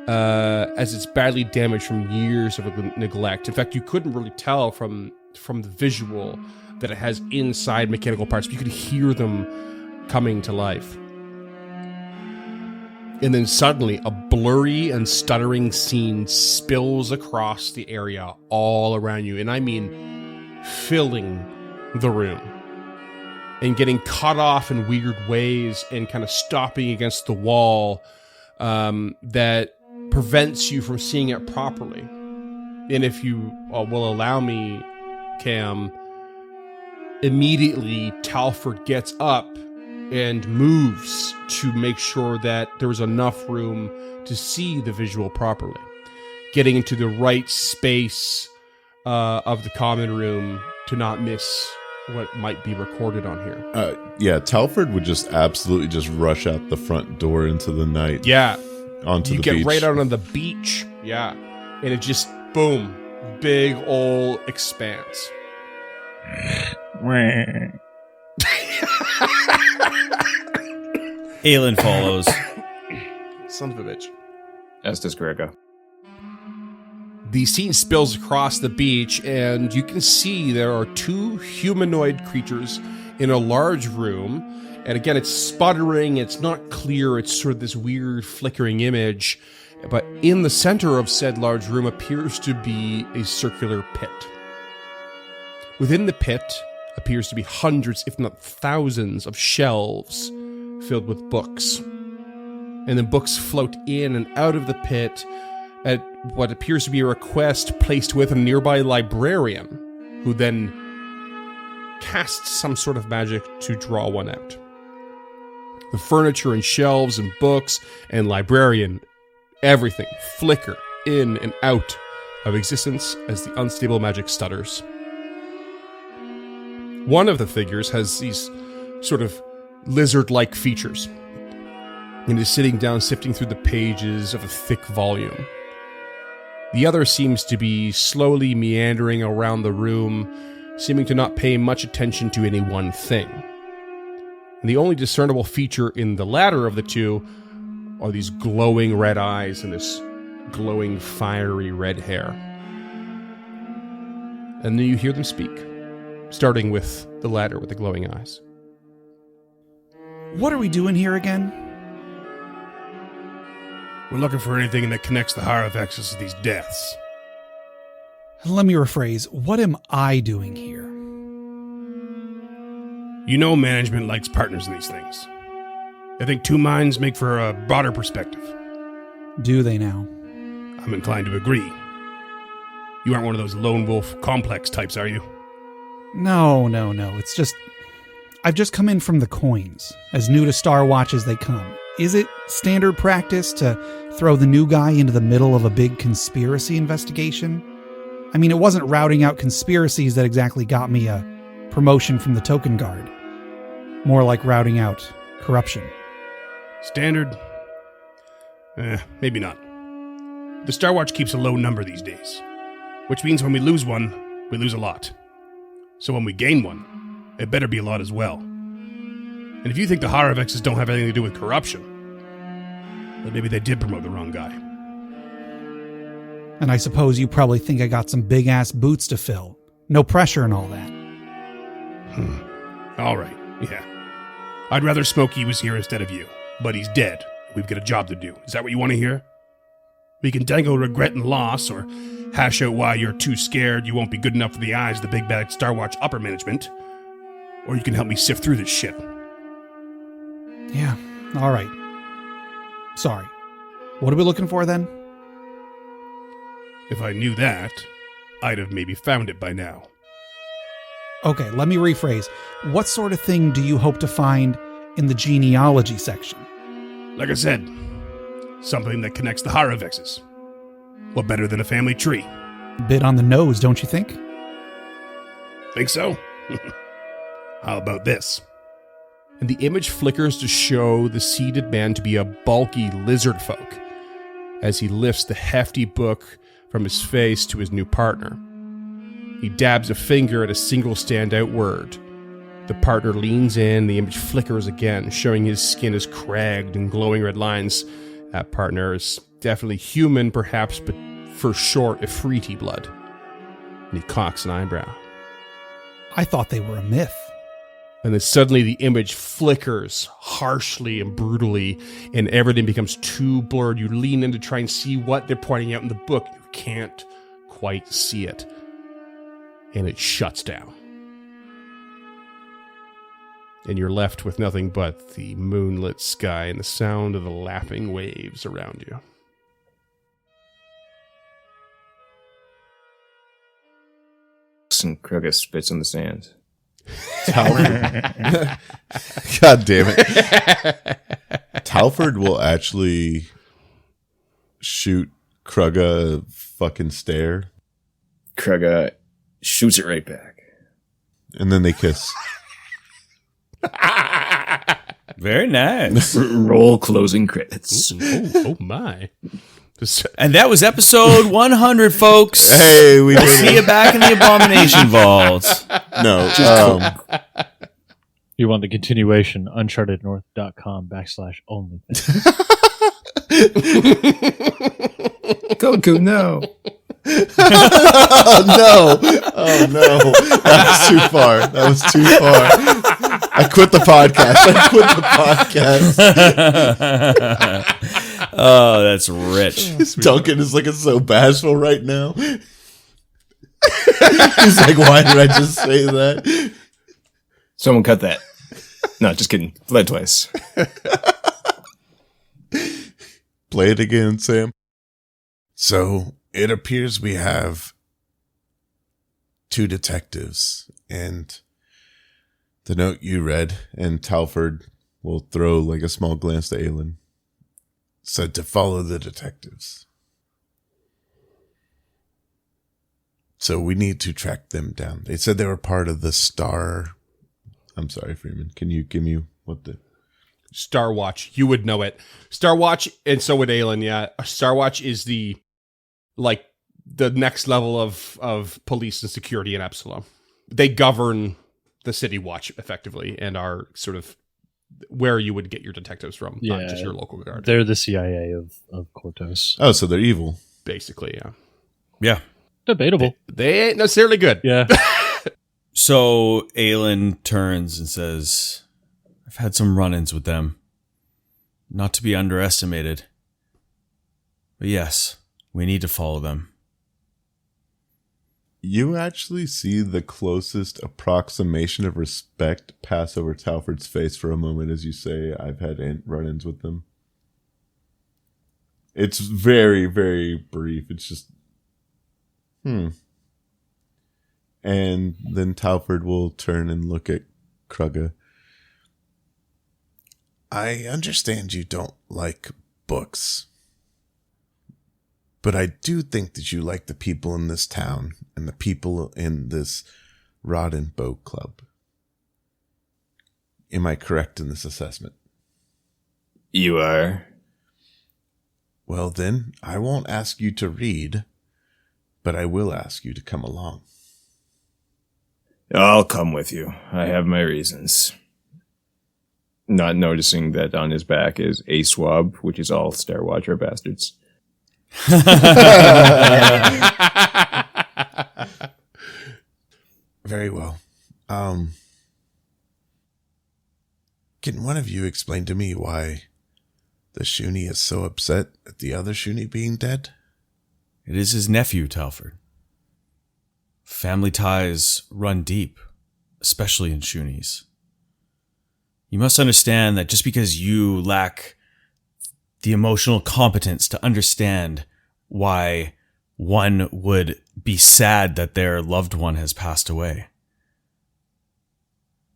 as it's badly damaged from years of neglect. In fact, you couldn't really tell from the visual that it has inside mechanical parts, but you could hear them coming to life. And then suddenly a blurry and stuttering scene spills across the area all around you, and I mean filling the room and getting cut off in weird ways and kind of stopping against the wall that prevents you from seeing it properly. And if you will allow me, Cam, immediately Talford gets up and moves to make sure that there's enough room to see the visual properly, getting into the right space of the common room to not miss what might be recorded on here. Yeah, Talford would just absolutely just rush out the front door into the night. Yeah. Onto the beach. You get right out on the beach. Yeah. And it just, boom, big old expanse. Aelin follows. Son of a bitch. As does Grego. The scene spills across the beach, and you can see there are 2 humanoid creatures in a large room. And again, it's sputtering, it's not clear, it's sort of this weird flickering image. But in the center of said large room appears to be a circular pit. Within the pit appears to be hundreds, if not thousands, of shelves filled with books. And then books float in and out of the pit at what appears to be a request placed with a nearby librarian, who then casts some sort of magic to draw one out. The furniture and shelves and books and librarian, everything flicker in and out of existence as the unstable magic stutters. One of the figures has these sort of lizard-like features and is sitting down sifting through the pages of a thick volume. The other seems to be slowly meandering around the room, seeming to not pay much attention to any one thing. And the only discernible feature in the latter of the 2 are these glowing red eyes and this glowing fiery red hair. And then you hear them speak, starting with the latter with the glowing eyes. What are we doing here again? We're looking for anything that connects the Hierophexes to these deaths. Let me rephrase. What am I doing here? You know management likes partners in these things. I think 2 minds make for a broader perspective. Do they now? I'm inclined to agree. You aren't one of those lone wolf complex types, are you? No. It's just... I've just come in from the coins, as new to Star Watch as they come. Is it standard practice to throw the new guy into the middle of a big conspiracy investigation? I mean, it wasn't routing out conspiracies that exactly got me a promotion from the Token Guard. More like routing out corruption. Standard? Maybe not. The Star Watch keeps a low number these days, which means when we lose one, we lose a lot. So when we gain one, it better be a lot as well. And if you think the Hierophexes don't have anything to do with corruption, then maybe they did promote the wrong guy. And I suppose you probably think I got some big-ass boots to fill, No pressure and all that. All right, yeah. I'd rather Smokey was here instead of you, but he's dead. We've got a job to do. Is that what you want to hear? We can dangle regret and loss, or hash out why you're too scared you won't be good enough for the eyes of the big bad Star Watch upper management. Or you can help me sift through this shit. Yeah, all right. Sorry. What are we looking for then? If I knew that, I'd have maybe found it by now. Okay, let me rephrase. What sort of thing do you hope to find in the genealogy section? Like I said, something that connects the Haravexes. What better than a family tree? Bit on the nose, don't you think? Think so? How about this? And the image flickers to show the seated man to be a bulky lizard folk as he lifts the hefty book from his face to his new partner. He dabs a finger at a single standout word. The partner leans in, the image flickers again, showing his skin is cragged and glowing red lines. That partner is definitely human, perhaps, but for sure Ifriti blood. And he cocks an eyebrow. I thought they were a myth. And then suddenly the image flickers harshly and brutally, and everything becomes too blurred. You lean in to try and see what they're pointing out in the book. You can't quite see it. And it shuts down. And you're left with nothing but the moonlit sky and the sound of the lapping waves around you. And Krugga spits in the sand. Talford. God damn it. Talford will actually shoot Krugga a fucking stare. Krugga shoots it right back. And then they kiss. Very nice. Roll closing credits. Oh my. And that was episode 100, folks. Hey, we We'll did see you back in the Abomination Vault. No. You want the continuation, unchartednorth.com/only. Goku, no. Oh no. That was too far. I quit the podcast. Oh, that's rich. Duncan is looking so bashful right now. He's like, why did I just say that? Someone cut that. No, just kidding. Play it twice. Play it again, Sam. So it appears we have 2 detectives, and The note you read, and Talford will throw like a small glance to Aelin. said to follow the detectives. So we need to track them down. They said they were part of the Star. I'm sorry, Freeman. Can you give me what the... Star Watch. You would know it. Star Watch, and so would Aelin, yeah. Star Watch is the next level of police and security in Epsilon. They govern the City Watch, effectively, and are sort of where you would get your detectives from, not just your local guard. They're the CIA of Cortos. Oh, so they're evil. Basically, yeah. Yeah. Debatable. They ain't necessarily good. Yeah. So Aelin turns and says, I've had some run-ins with them. Not to be underestimated. But yes, we need to follow them. You actually see the closest approximation of respect pass over Talford's face for a moment as you say, I've had run-ins with them. It's very, very brief. It's just, And then Talford will turn and look at Krugga. I understand you don't like books, but I do think that you like the people in this town and the people in this Rod and Bow Club. Am I correct in this assessment? You are. Well, then, I won't ask you to read, but I will ask you to come along. I'll come with you. I have my reasons. Not noticing that on his back is a swab, which is all Star Watcher bastards. Very well. Can one of you explain to me why the Shuni is so upset at the other Shuni being dead? It is his nephew, Talford. Family ties run deep, especially in Shunis. You must understand that just because you lack the emotional competence to understand why one would be sad that their loved one has passed away,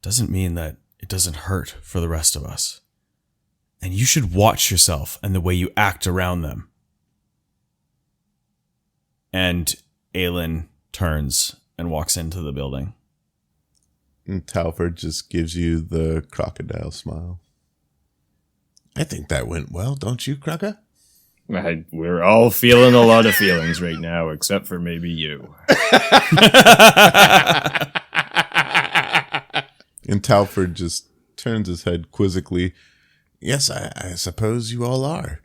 doesn't mean that it doesn't hurt for the rest of us. And you should watch yourself and the way you act around them. And Aelin turns and walks into the building. And Talford just gives you the crocodile smile. I think that went well, don't you, Kraka? We're all feeling a lot of feelings right now, except for maybe you. And Talford just turns his head quizzically. Yes, I suppose you all are.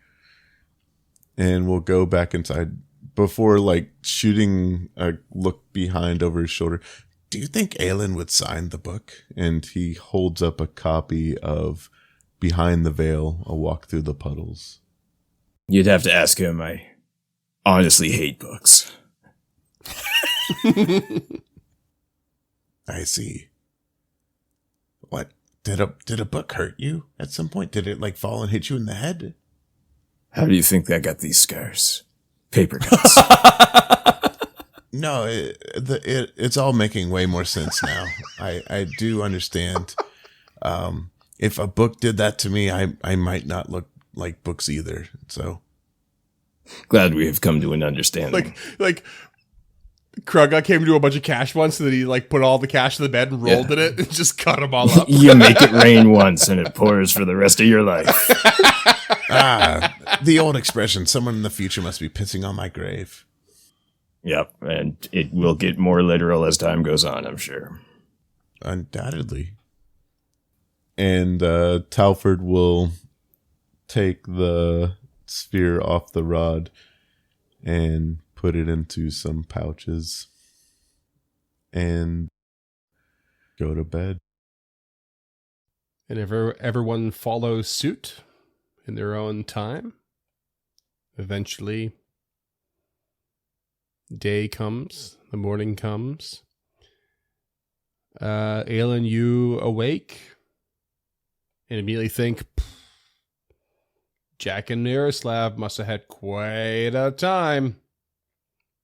And we'll go back inside. Before, like, shooting a look behind over his shoulder, Do you think Aelin would sign the book? and he holds up a copy of Behind the Veil, A Walk Through the Puddles. You'd have to ask him. I honestly hate books. I see. What? Did a book hurt you at some point? Did it, like, fall and hit you in the head? How do you think I got these scars? Paper cuts. No, it's all making way more sense now. I do understand. If a book did that to me, I might not look like books either. So Glad we have come to an understanding. Like Krugga came to a bunch of cash once, and then he like put all the cash in the bed and rolled in it and just cut them all up. You make it rain once and it pours for the rest of your life. the old expression, someone in the future must be pissing on my grave. Yep, and it will get more literal as time goes on, I'm sure. Undoubtedly. And Talford will take the sphere off the rod and put it into some pouches and go to bed. And everyone follows suit in their own time. Eventually, day comes, the morning comes. Aelin, you awake and immediately think, Jack and Miroslav must have had quite a time,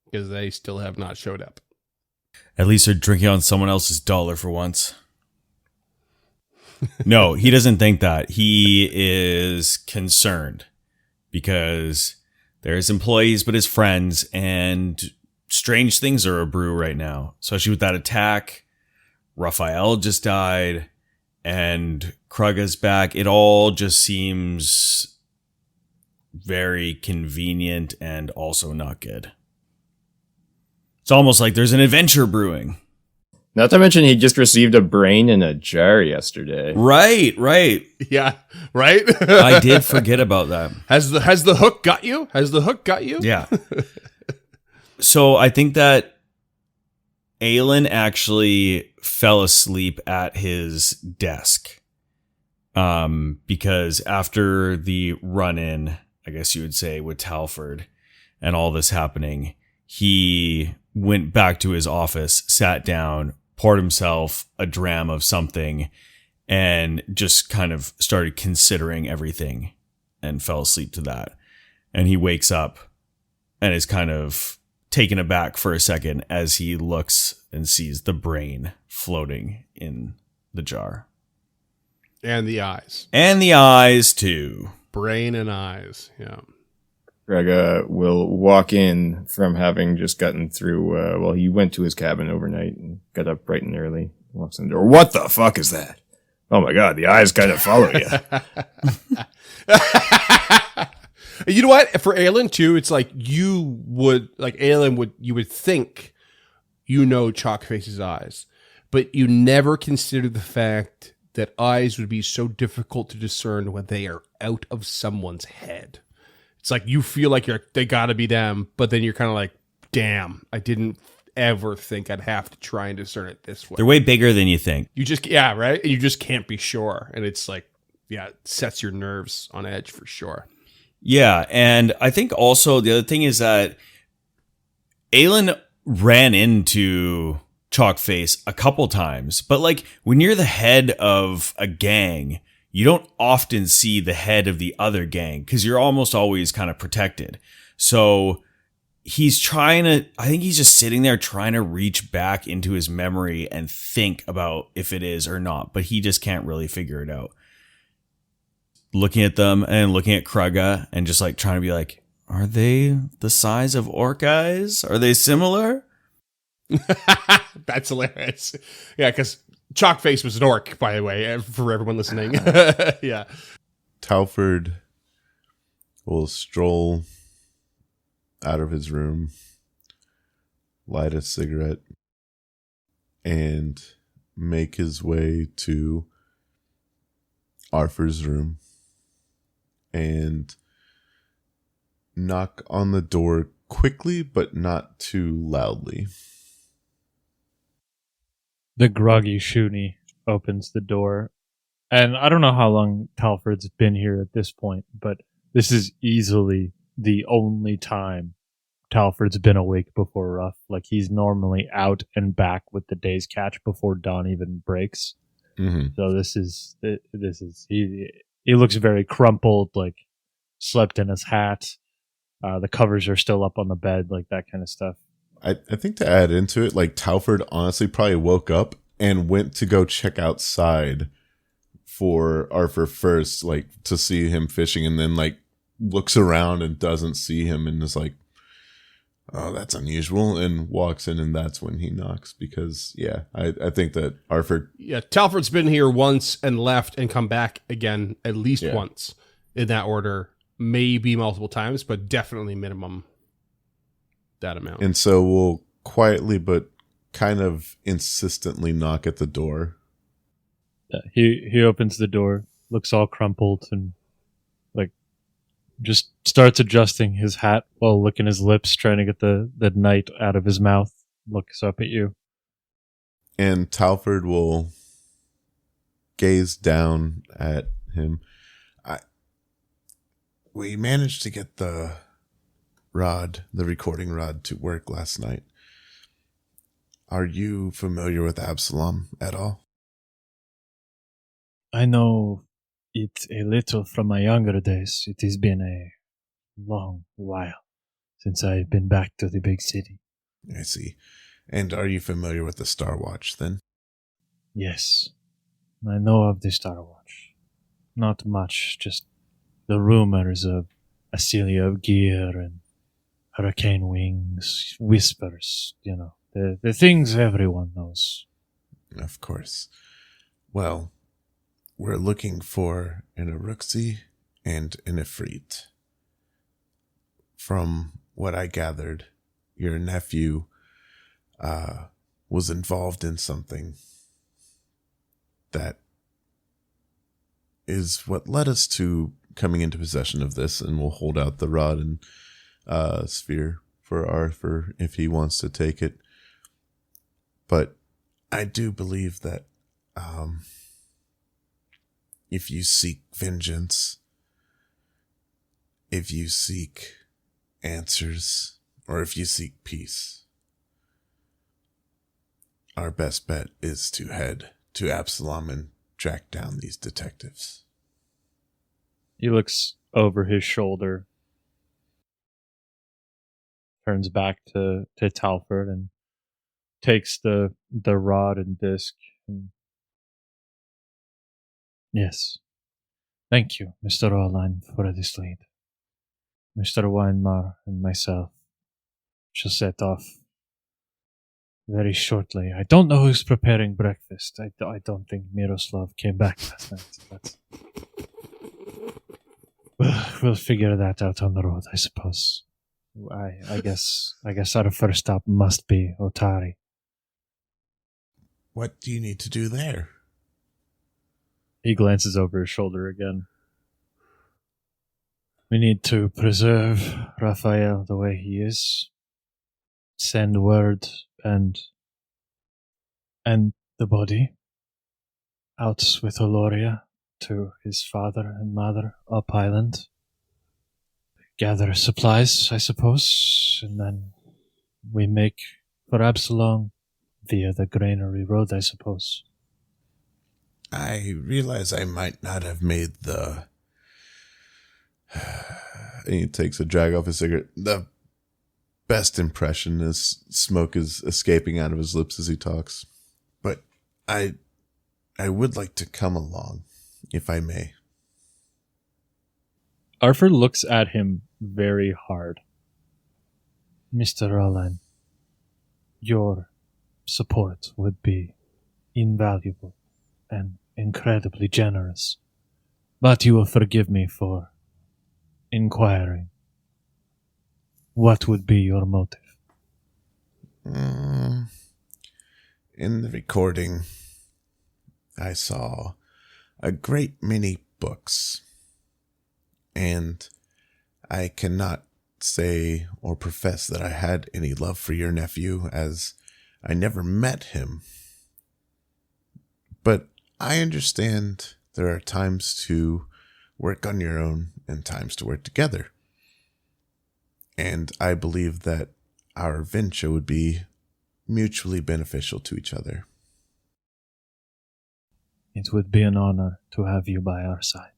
because they still have not showed up. At least they're drinking on someone else's dollar for once. No, he doesn't think that. He is concerned because there's employees but his friends, and strange things are a brew right now. Especially with that attack. Raphael just died, and Krugga's back. It all just seems very convenient and also not good. It's almost like there's an adventure brewing. Not to mention he just received a brain in a jar yesterday. Right. Yeah, right? I did forget about that. Has the hook got you? Has the hook got you? Yeah. So I think that Aelin actually fell asleep at his desk. Because after the run-in, I guess you would say, with Talford and all this happening, he went back to his office, sat down, poured himself a dram of something, and just kind of started considering everything and fell asleep to that. And he wakes up and is kind of taken aback for a second as he looks and sees the brain floating in the jar. And the eyes. And the eyes, too. Brain and eyes, yeah. Krugga will walk in from having just gotten through, he went to his cabin overnight and got up bright and early. Walks in the door. What the fuck is that? Oh my god, the eyes kind of follow you. You know what? For Aelin, too, it's like you would think Chalkface's eyes, but you never consider the fact that eyes would be so difficult to discern when they are out of someone's head. It's like you feel like they gotta be them, but then you're kind of like, damn, I didn't ever think I'd have to try and discern it this way. They're way bigger than you think. You just, yeah, right? And you just can't be sure. And it's like, yeah, it sets your nerves on edge for sure. Yeah, and I think also the other thing is that Aelin ran into Chalkface a couple times, but like when you're the head of a gang, you don't often see the head of the other gang because you're almost always kind of protected. So I think he's just sitting there trying to reach back into his memory and think about if it is or not, but he just can't really figure it out. Looking at them and looking at Krugga and just like trying to be like, are they the size of orc eyes? Are they similar? That's hilarious. Yeah, because Chalkface was an orc, by the way, for everyone listening. Yeah. Talford will stroll out of his room, light a cigarette, and make his way to Arthur's room and knock on the door quickly, but not too loudly. The groggy Shuni opens the door. And I don't know how long Talford's been here at this point, but this is easily the only time Talford's been awake before Ruff. Like, he's normally out and back with the day's catch before dawn even breaks. Mm-hmm. So he looks very crumpled, like slept in his hat. The covers are still up on the bed, like that kind of stuff. I think to add into it, like Talford honestly probably woke up and went to go check outside for Arthur first, like to see him fishing, and then like looks around and doesn't see him and is like, oh, that's unusual, and walks in, and that's when he knocks because, yeah, I think that Arthur... Yeah, Talford's been here once and left and come back again at least once in that order. Maybe multiple times, but definitely minimum that amount. And so we'll quietly but kind of insistently knock at the door. He opens the door, looks all crumpled, and like just starts adjusting his hat while licking his lips, trying to get the night out of his mouth. Looks up at you. And Talford will gaze down at him. We managed to get the recording rod, to work last night. Are you familiar with Absalom at all? I know it a little from my younger days. It has been a long while since I've been back to the big city. I see. And are you familiar with the Star Watch then? Yes. I know of the Star Watch. Not much, just the rumors of Acelia of Gear and Hurricane Wings, whispers, the things everyone knows. Of course. Well, we're looking for an Uruxi and an Ifrit. From what I gathered, your nephew was involved in something that is what led us to coming into possession of this, and we'll hold out the rod and sphere for Arthur if he wants to take it. But I do believe that if you seek vengeance, if you seek answers, or if you seek peace, our best bet is to head to Absalom and track down these detectives. He looks over his shoulder, turns back to Talford, and takes the rod and disc. And yes. Thank you, Mr. Orline, for this lead. Mr. Weinmar and myself shall set off very shortly. I don't know who's preparing breakfast. I don't think Miroslav came back last night. But we'll figure that out on the road, I suppose. I guess our first stop must be Otari. What do you need to do there? He glances over his shoulder again. We need to preserve Raphael the way he is. Send word and the body out with Oloria to his father and mother up island. Gather supplies, I suppose, and then we make for Absalom via the Granary Road, I suppose. I realize I might not have made the... He takes a drag off his cigarette. The best impression as smoke is escaping out of his lips as he talks. But I would like to come along, if I may. Arthur looks at him very hard. Mr. Roland, your support would be invaluable and incredibly generous. But you will forgive me for inquiring. What would be your motive? In the recording, I saw a great many books, and I cannot say or profess that I had any love for your nephew, as I never met him. But I understand there are times to work on your own and times to work together. And I believe that our venture would be mutually beneficial to each other. It would be an honor to have you by our side.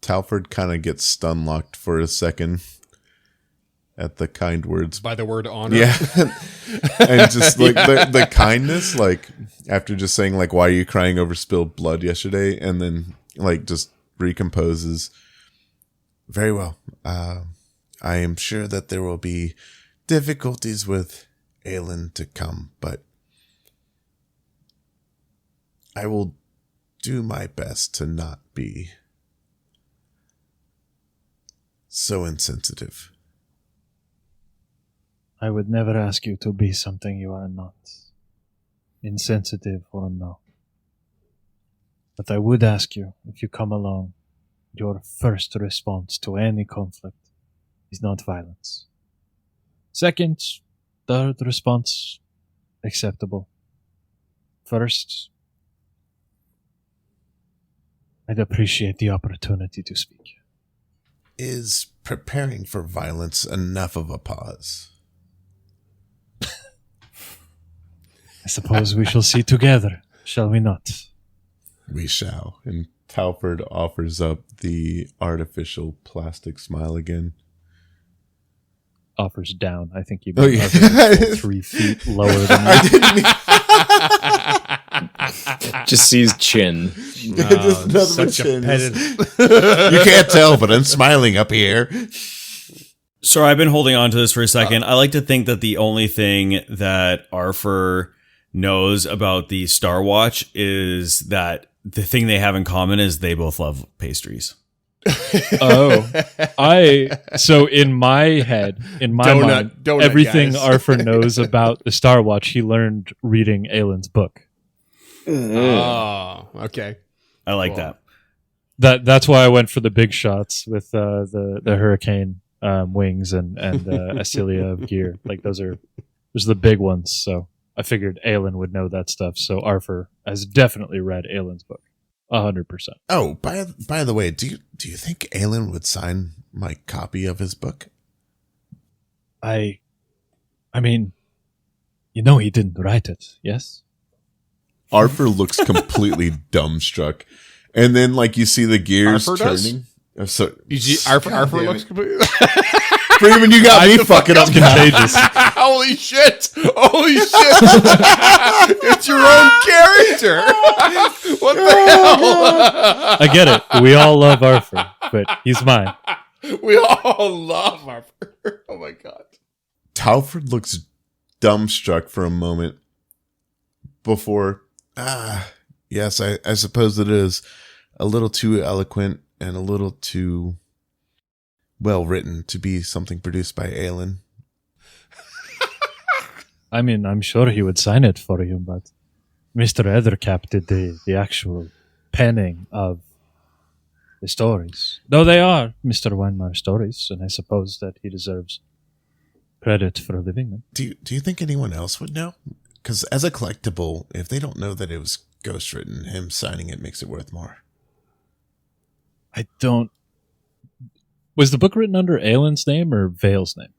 Talford kind of gets stun-locked for a second at the kind words. By the word honor? Yeah. And just like the kindness, like after just saying like, why are you crying over spilled blood yesterday? And then like just recomposes. Very well. I am sure that there will be difficulties with Aelin to come, but I will do my best to not be so insensitive. I would never ask you to be something you are not, insensitive or no. But I would ask you, if you come along, your first response to any conflict is not violence. Second, third response, acceptable. First, I'd appreciate the opportunity to speak. Is preparing for violence enough of a pause? I suppose we shall see together, shall we not? We shall. And Talford offers up the artificial plastic smile again. Offers down. I think you Oh, yeah. 3 feet lower than me. Just sees chin. Just nothing but Such a chin. pedant. You can't tell, but I'm smiling up here. So I've been holding on to this for a second. I like to think that the only thing that Arthur knows about the Star Watch is that the thing they have in common is they both love pastries. So in my head, in my mind, everything guys. Arthur knows about the Star Watch, he learned reading Aelin's book. Oh, okay. I like Cool. that. That's why I went for the big shots with the hurricane wings and Acilia of gear. Like those are the big ones. So I figured Aelin would know that stuff. So Arthur has definitely read Aelin's book, 100%. Oh, by the way, do you think Aelin would sign my copy of his book? I mean, he didn't write it, yes? Arthur looks completely dumbstruck. And then like you see the gears Arthur does? turning. So, Arthur damn looks it. completely... Freeman, you got me fucking up. Contagious. Holy shit! Holy shit! It's your own character! What the hell? I get it. We all love Arthur, but he's mine. We all love Arthur. Oh my god. Talford looks dumbstruck for a moment before. Yes, I suppose it is a little too eloquent and a little too well written to be something produced by Aelin. I mean, I'm sure he would sign it for you, but Mr. Ethercap did the actual penning of the stories. Though they are Mr. Weinmeier stories, and I suppose that he deserves credit for a living them. Do you think anyone else would know? Because as a collectible, if they don't know that it was ghostwritten, him signing it makes it worth more. I don't... Was the book written under Aelin's name or Vale's name?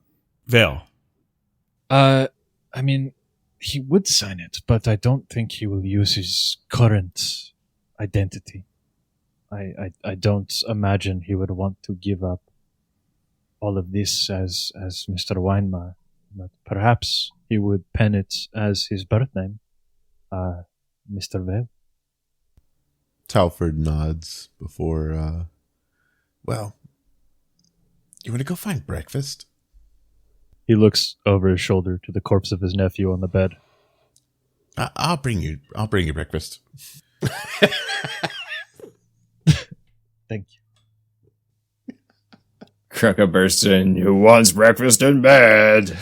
Vale. I mean, he would sign it, but I don't think he will use his current identity. I don't imagine he would want to give up all of this as Mr. Weinmar, but perhaps he would pen it as his birth name, Mr. Vale. Talford nods before, Well, you want to go find breakfast? He looks over his shoulder to the corpse of his nephew on the bed. I'll bring you breakfast. Thank you. Kruka bursts in. Who wants breakfast in bed?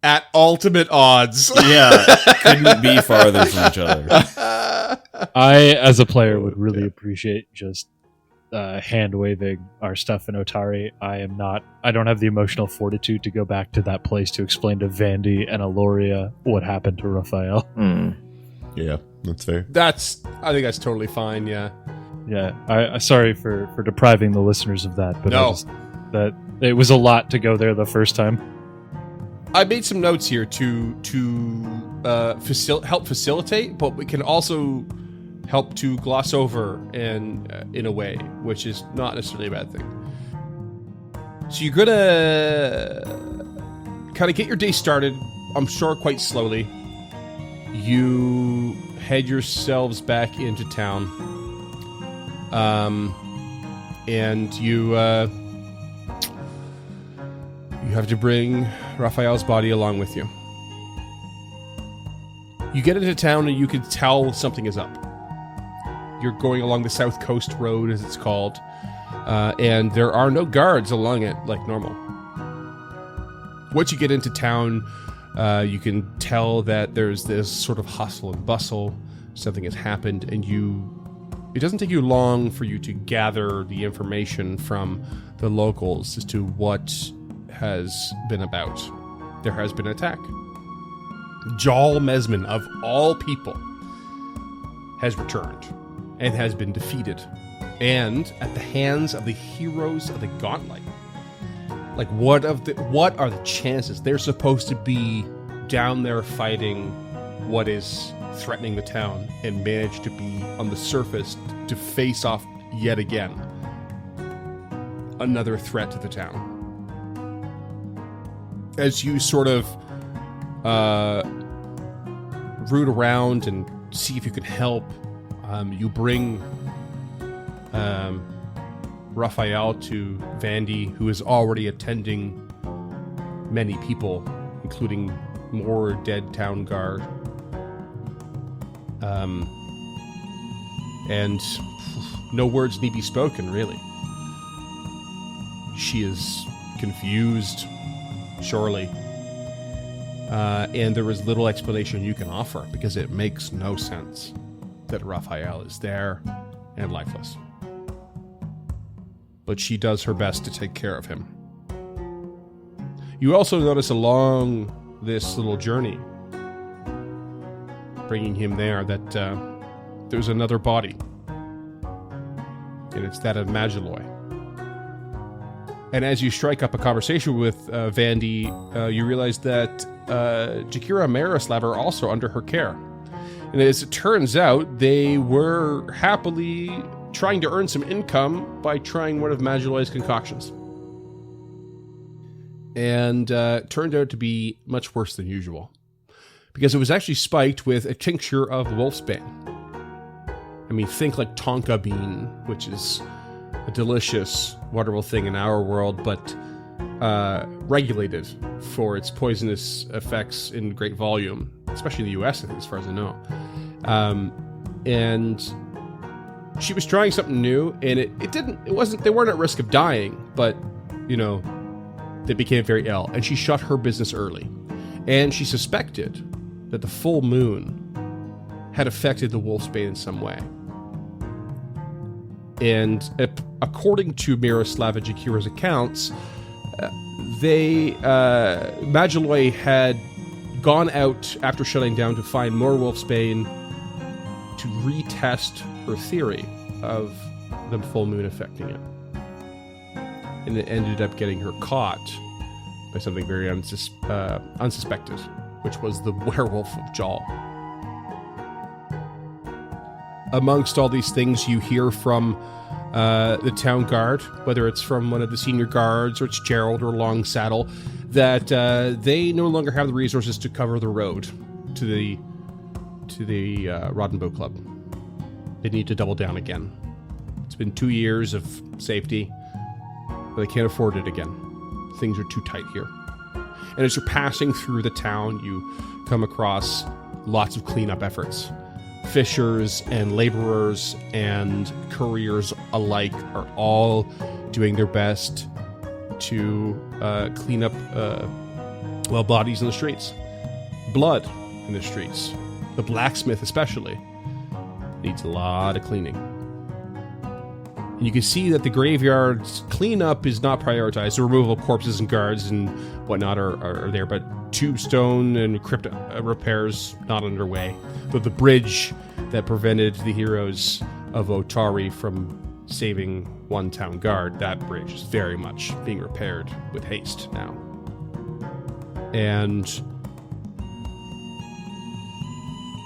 At ultimate odds. Yeah, couldn't be farther from each other. I, as a player, would really appreciate just hand waving our stuff in Otari. I don't have the emotional fortitude to go back to that place to explain to Vandy and Aloria what happened to Raphael. yeah, that's fair. I think that's totally fine, yeah. Yeah, I sorry for depriving the listeners of that, but No. that it was a lot to go there the first time. I made some notes here to help facilitate, but we can also help to gloss over in a way, which is not necessarily a bad thing. So you're gonna kind of get your day started, I'm sure quite slowly. You head yourselves back into town. And you have to bring Raphael's body along with you. You get into town and you can tell something is up. You're going along the South Coast Road, as it's called, and there are no guards along it like normal. Once you get into town, you can tell that there's this sort of hustle and bustle. Something has happened, and it doesn't take you long for you to gather the information from the locals as to what has been about. There has been an attack. Jal Mesmin, of all people, has returned and has been defeated. And at the hands of the heroes of the Gauntlet. Like, what are the chances? They're supposed to be down there fighting what is threatening the town and manage to be on the surface to face off yet again another threat to the town. As you sort of root around and see if you can help, you bring Raphael to Vandy, who is already attending many people, including more dead town guard. And no words need be spoken, really. She is confused, surely. And there is little explanation you can offer, because it makes no sense that Raphael is there and lifeless. But she does her best to take care of him. You also notice along this little journey, bringing him there, that there's another body. And it's that of Magiloi. And as you strike up a conversation with Vandy, you realize that Jakira and Miroslav are also under her care. And as it turns out, they were happily trying to earn some income by trying one of Magiloi's concoctions. And turned out to be much worse than usual, because it was actually spiked with a tincture of wolfsbane. I mean, think like tonka bean, which is a delicious, wonderful thing in our world, but regulated for its poisonous effects in great volume, especially in the US, as far as I know. And she was trying something new, and they weren't at risk of dying, but, you know, they became very ill, and she shut her business early. And she suspected that the full moon had affected the wolfsbane in some way. And according to Miroslav and Jakira's accounts, Magilloy had gone out after shutting down to find more wolfsbane to retest her theory of the full moon affecting it. And it ended up getting her caught by something very unsuspected, which was the werewolf of Jal. Amongst all these things you hear from the town guard, whether it's from one of the senior guards or it's Gerald or Longsaddle, that they no longer have the resources to cover the road to the Rod and Bow Club. They need to double down again. It's been 2 years of safety, but they can't afford it again. Things are too tight here. And as you're passing through the town, you come across lots of cleanup efforts. Fishers and laborers and couriers alike are all doing their best to clean up, bodies in the streets. Blood in the streets. The blacksmith especially needs a lot of cleaning. And you can see that the graveyard's cleanup is not prioritized. The removal of corpses and guards and whatnot are there, but tombstone and crypt repairs not underway. But the bridge that prevented the heroes of Otari from saving one town guard, that bridge is very much being repaired with haste now. And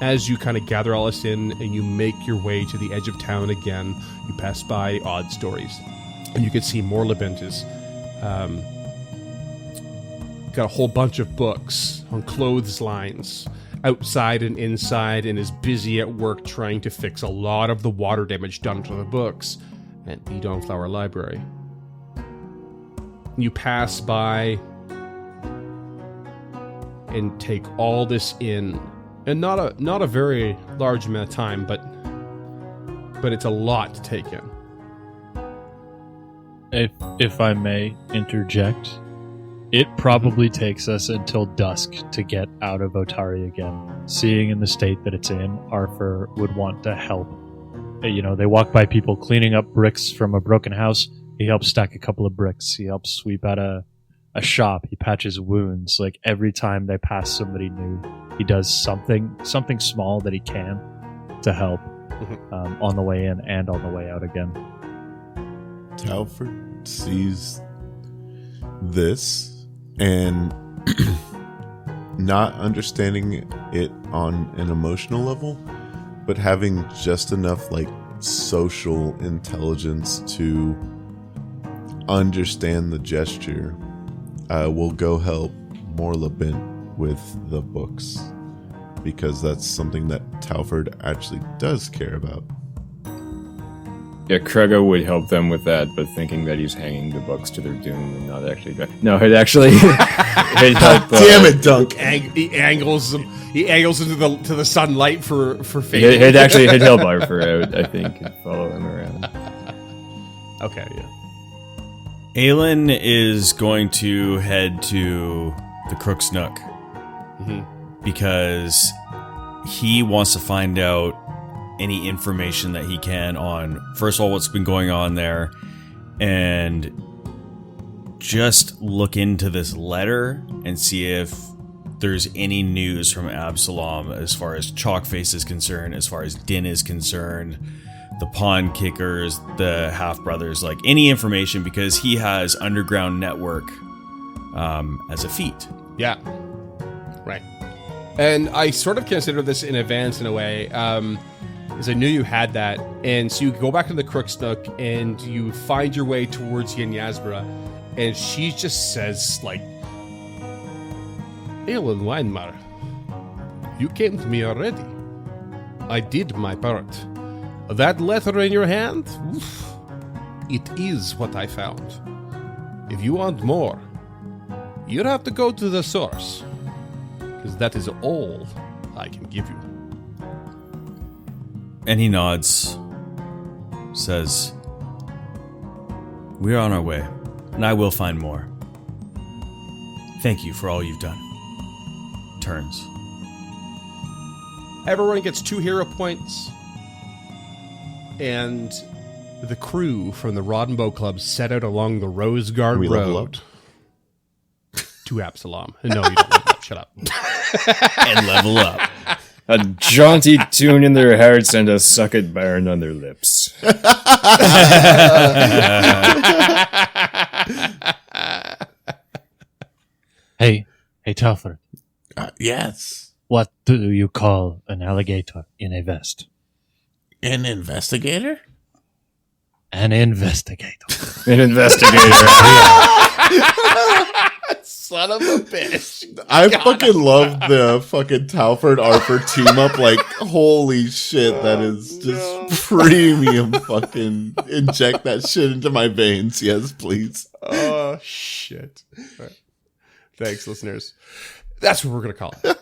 as you kind of gather all this in and you make your way to the edge of town again, you pass by Odd Stories. And you can see Morlabent is got a whole bunch of books on clothes lines outside and inside, and is busy at work trying to fix a lot of the water damage done to the books at the Dawnflower Library. You pass by and take all this in. And not a very large amount of time, but it's a lot to take in. If I may interject, it probably takes us until dusk to get out of Otari again. Seeing in the state that it's in, Arthur would want to help. You know, they walk by people cleaning up bricks from a broken house. He helps stack a couple of bricks. He helps sweep out a shop. He patches wounds. Like, every time they pass somebody new, he does something small that he can to help on the way in and on the way out again. Talford sees this and not understanding it on an emotional level, but having just enough like social intelligence to understand the gesture, will go help Morlabent with the books, because that's something that Talford actually does care about. Yeah, Krugga would help them with that, but thinking that he's hanging the books to their doom and not actually. No, it actually. He'd help, damn it, Dunk! He angles into the sunlight for fate. He'd help Arthur out, I think, and follow him around. Okay, yeah. Aelin is going to head to the Crook's Nook because he wants to find out any information that he can on, first of all, what's been going on there, and just look into this letter and see if there's any news from Absalom as far as Chalkface is concerned, as far as Din is concerned, the Pawn Kickers, the Half-Brothers, like any information, because he has underground network as a feat. Yeah. Right. And I sort of consider this in advance in a way, because I knew you had that. And so you go back to the Crook's Nook and you find your way towards Yin Yasbara, and she just says, like, Aelin Weinmar, you came to me already. I did my part. That letter in your hand? Oof, it is what I found. If you want more, you'll have to go to the source, because that is all I can give you. And he nods, says, we're on our way, and I will find more. Thank you for all you've done. Turns. Everyone gets 2 hero points, and the crew from the Rod and Bow Club set out along the Rose Guard We level Road. up? to Absalom. No, you don't level up. Shut up. And level up. A jaunty tune in their hearts and a sucket burn on their lips. Hey, Telford. Yes. What do you call an alligator in a vest? An investigator? An investigator. An investigator. Son of a bitch. I fucking love the fucking Talford Arthur team up. Like, holy shit, that is just premium fucking inject that shit into my veins. Yes, please. Oh, shit. All right. Thanks, listeners. That's what we're going to call it.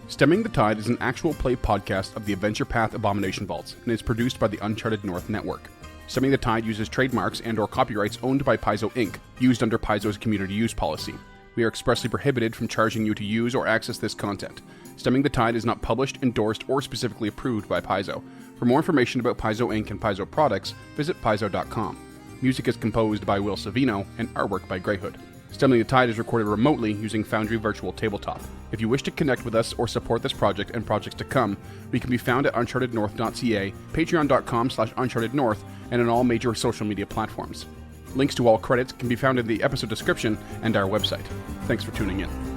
Stemming the Tide is an actual play podcast of the Adventure Path Abomination Vaults and is produced by the Uncharted North Network. Stemming the Tide uses trademarks and/or copyrights owned by Paizo Inc., used under Paizo's community use policy. We are expressly prohibited from charging you to use or access this content. Stemming the Tide is not published, endorsed, or specifically approved by Paizo. For more information about Paizo Inc. and Paizo products, visit paizo.com. Music is composed by Will Savino and artwork by Greyhood. Stemming the Tide is recorded remotely using Foundry Virtual Tabletop. If you wish to connect with us or support this project and projects to come, we can be found at unchartednorth.ca, patreon.com/unchartednorth, and on all major social media platforms. Links to all credits can be found in the episode description and our website. Thanks for tuning in.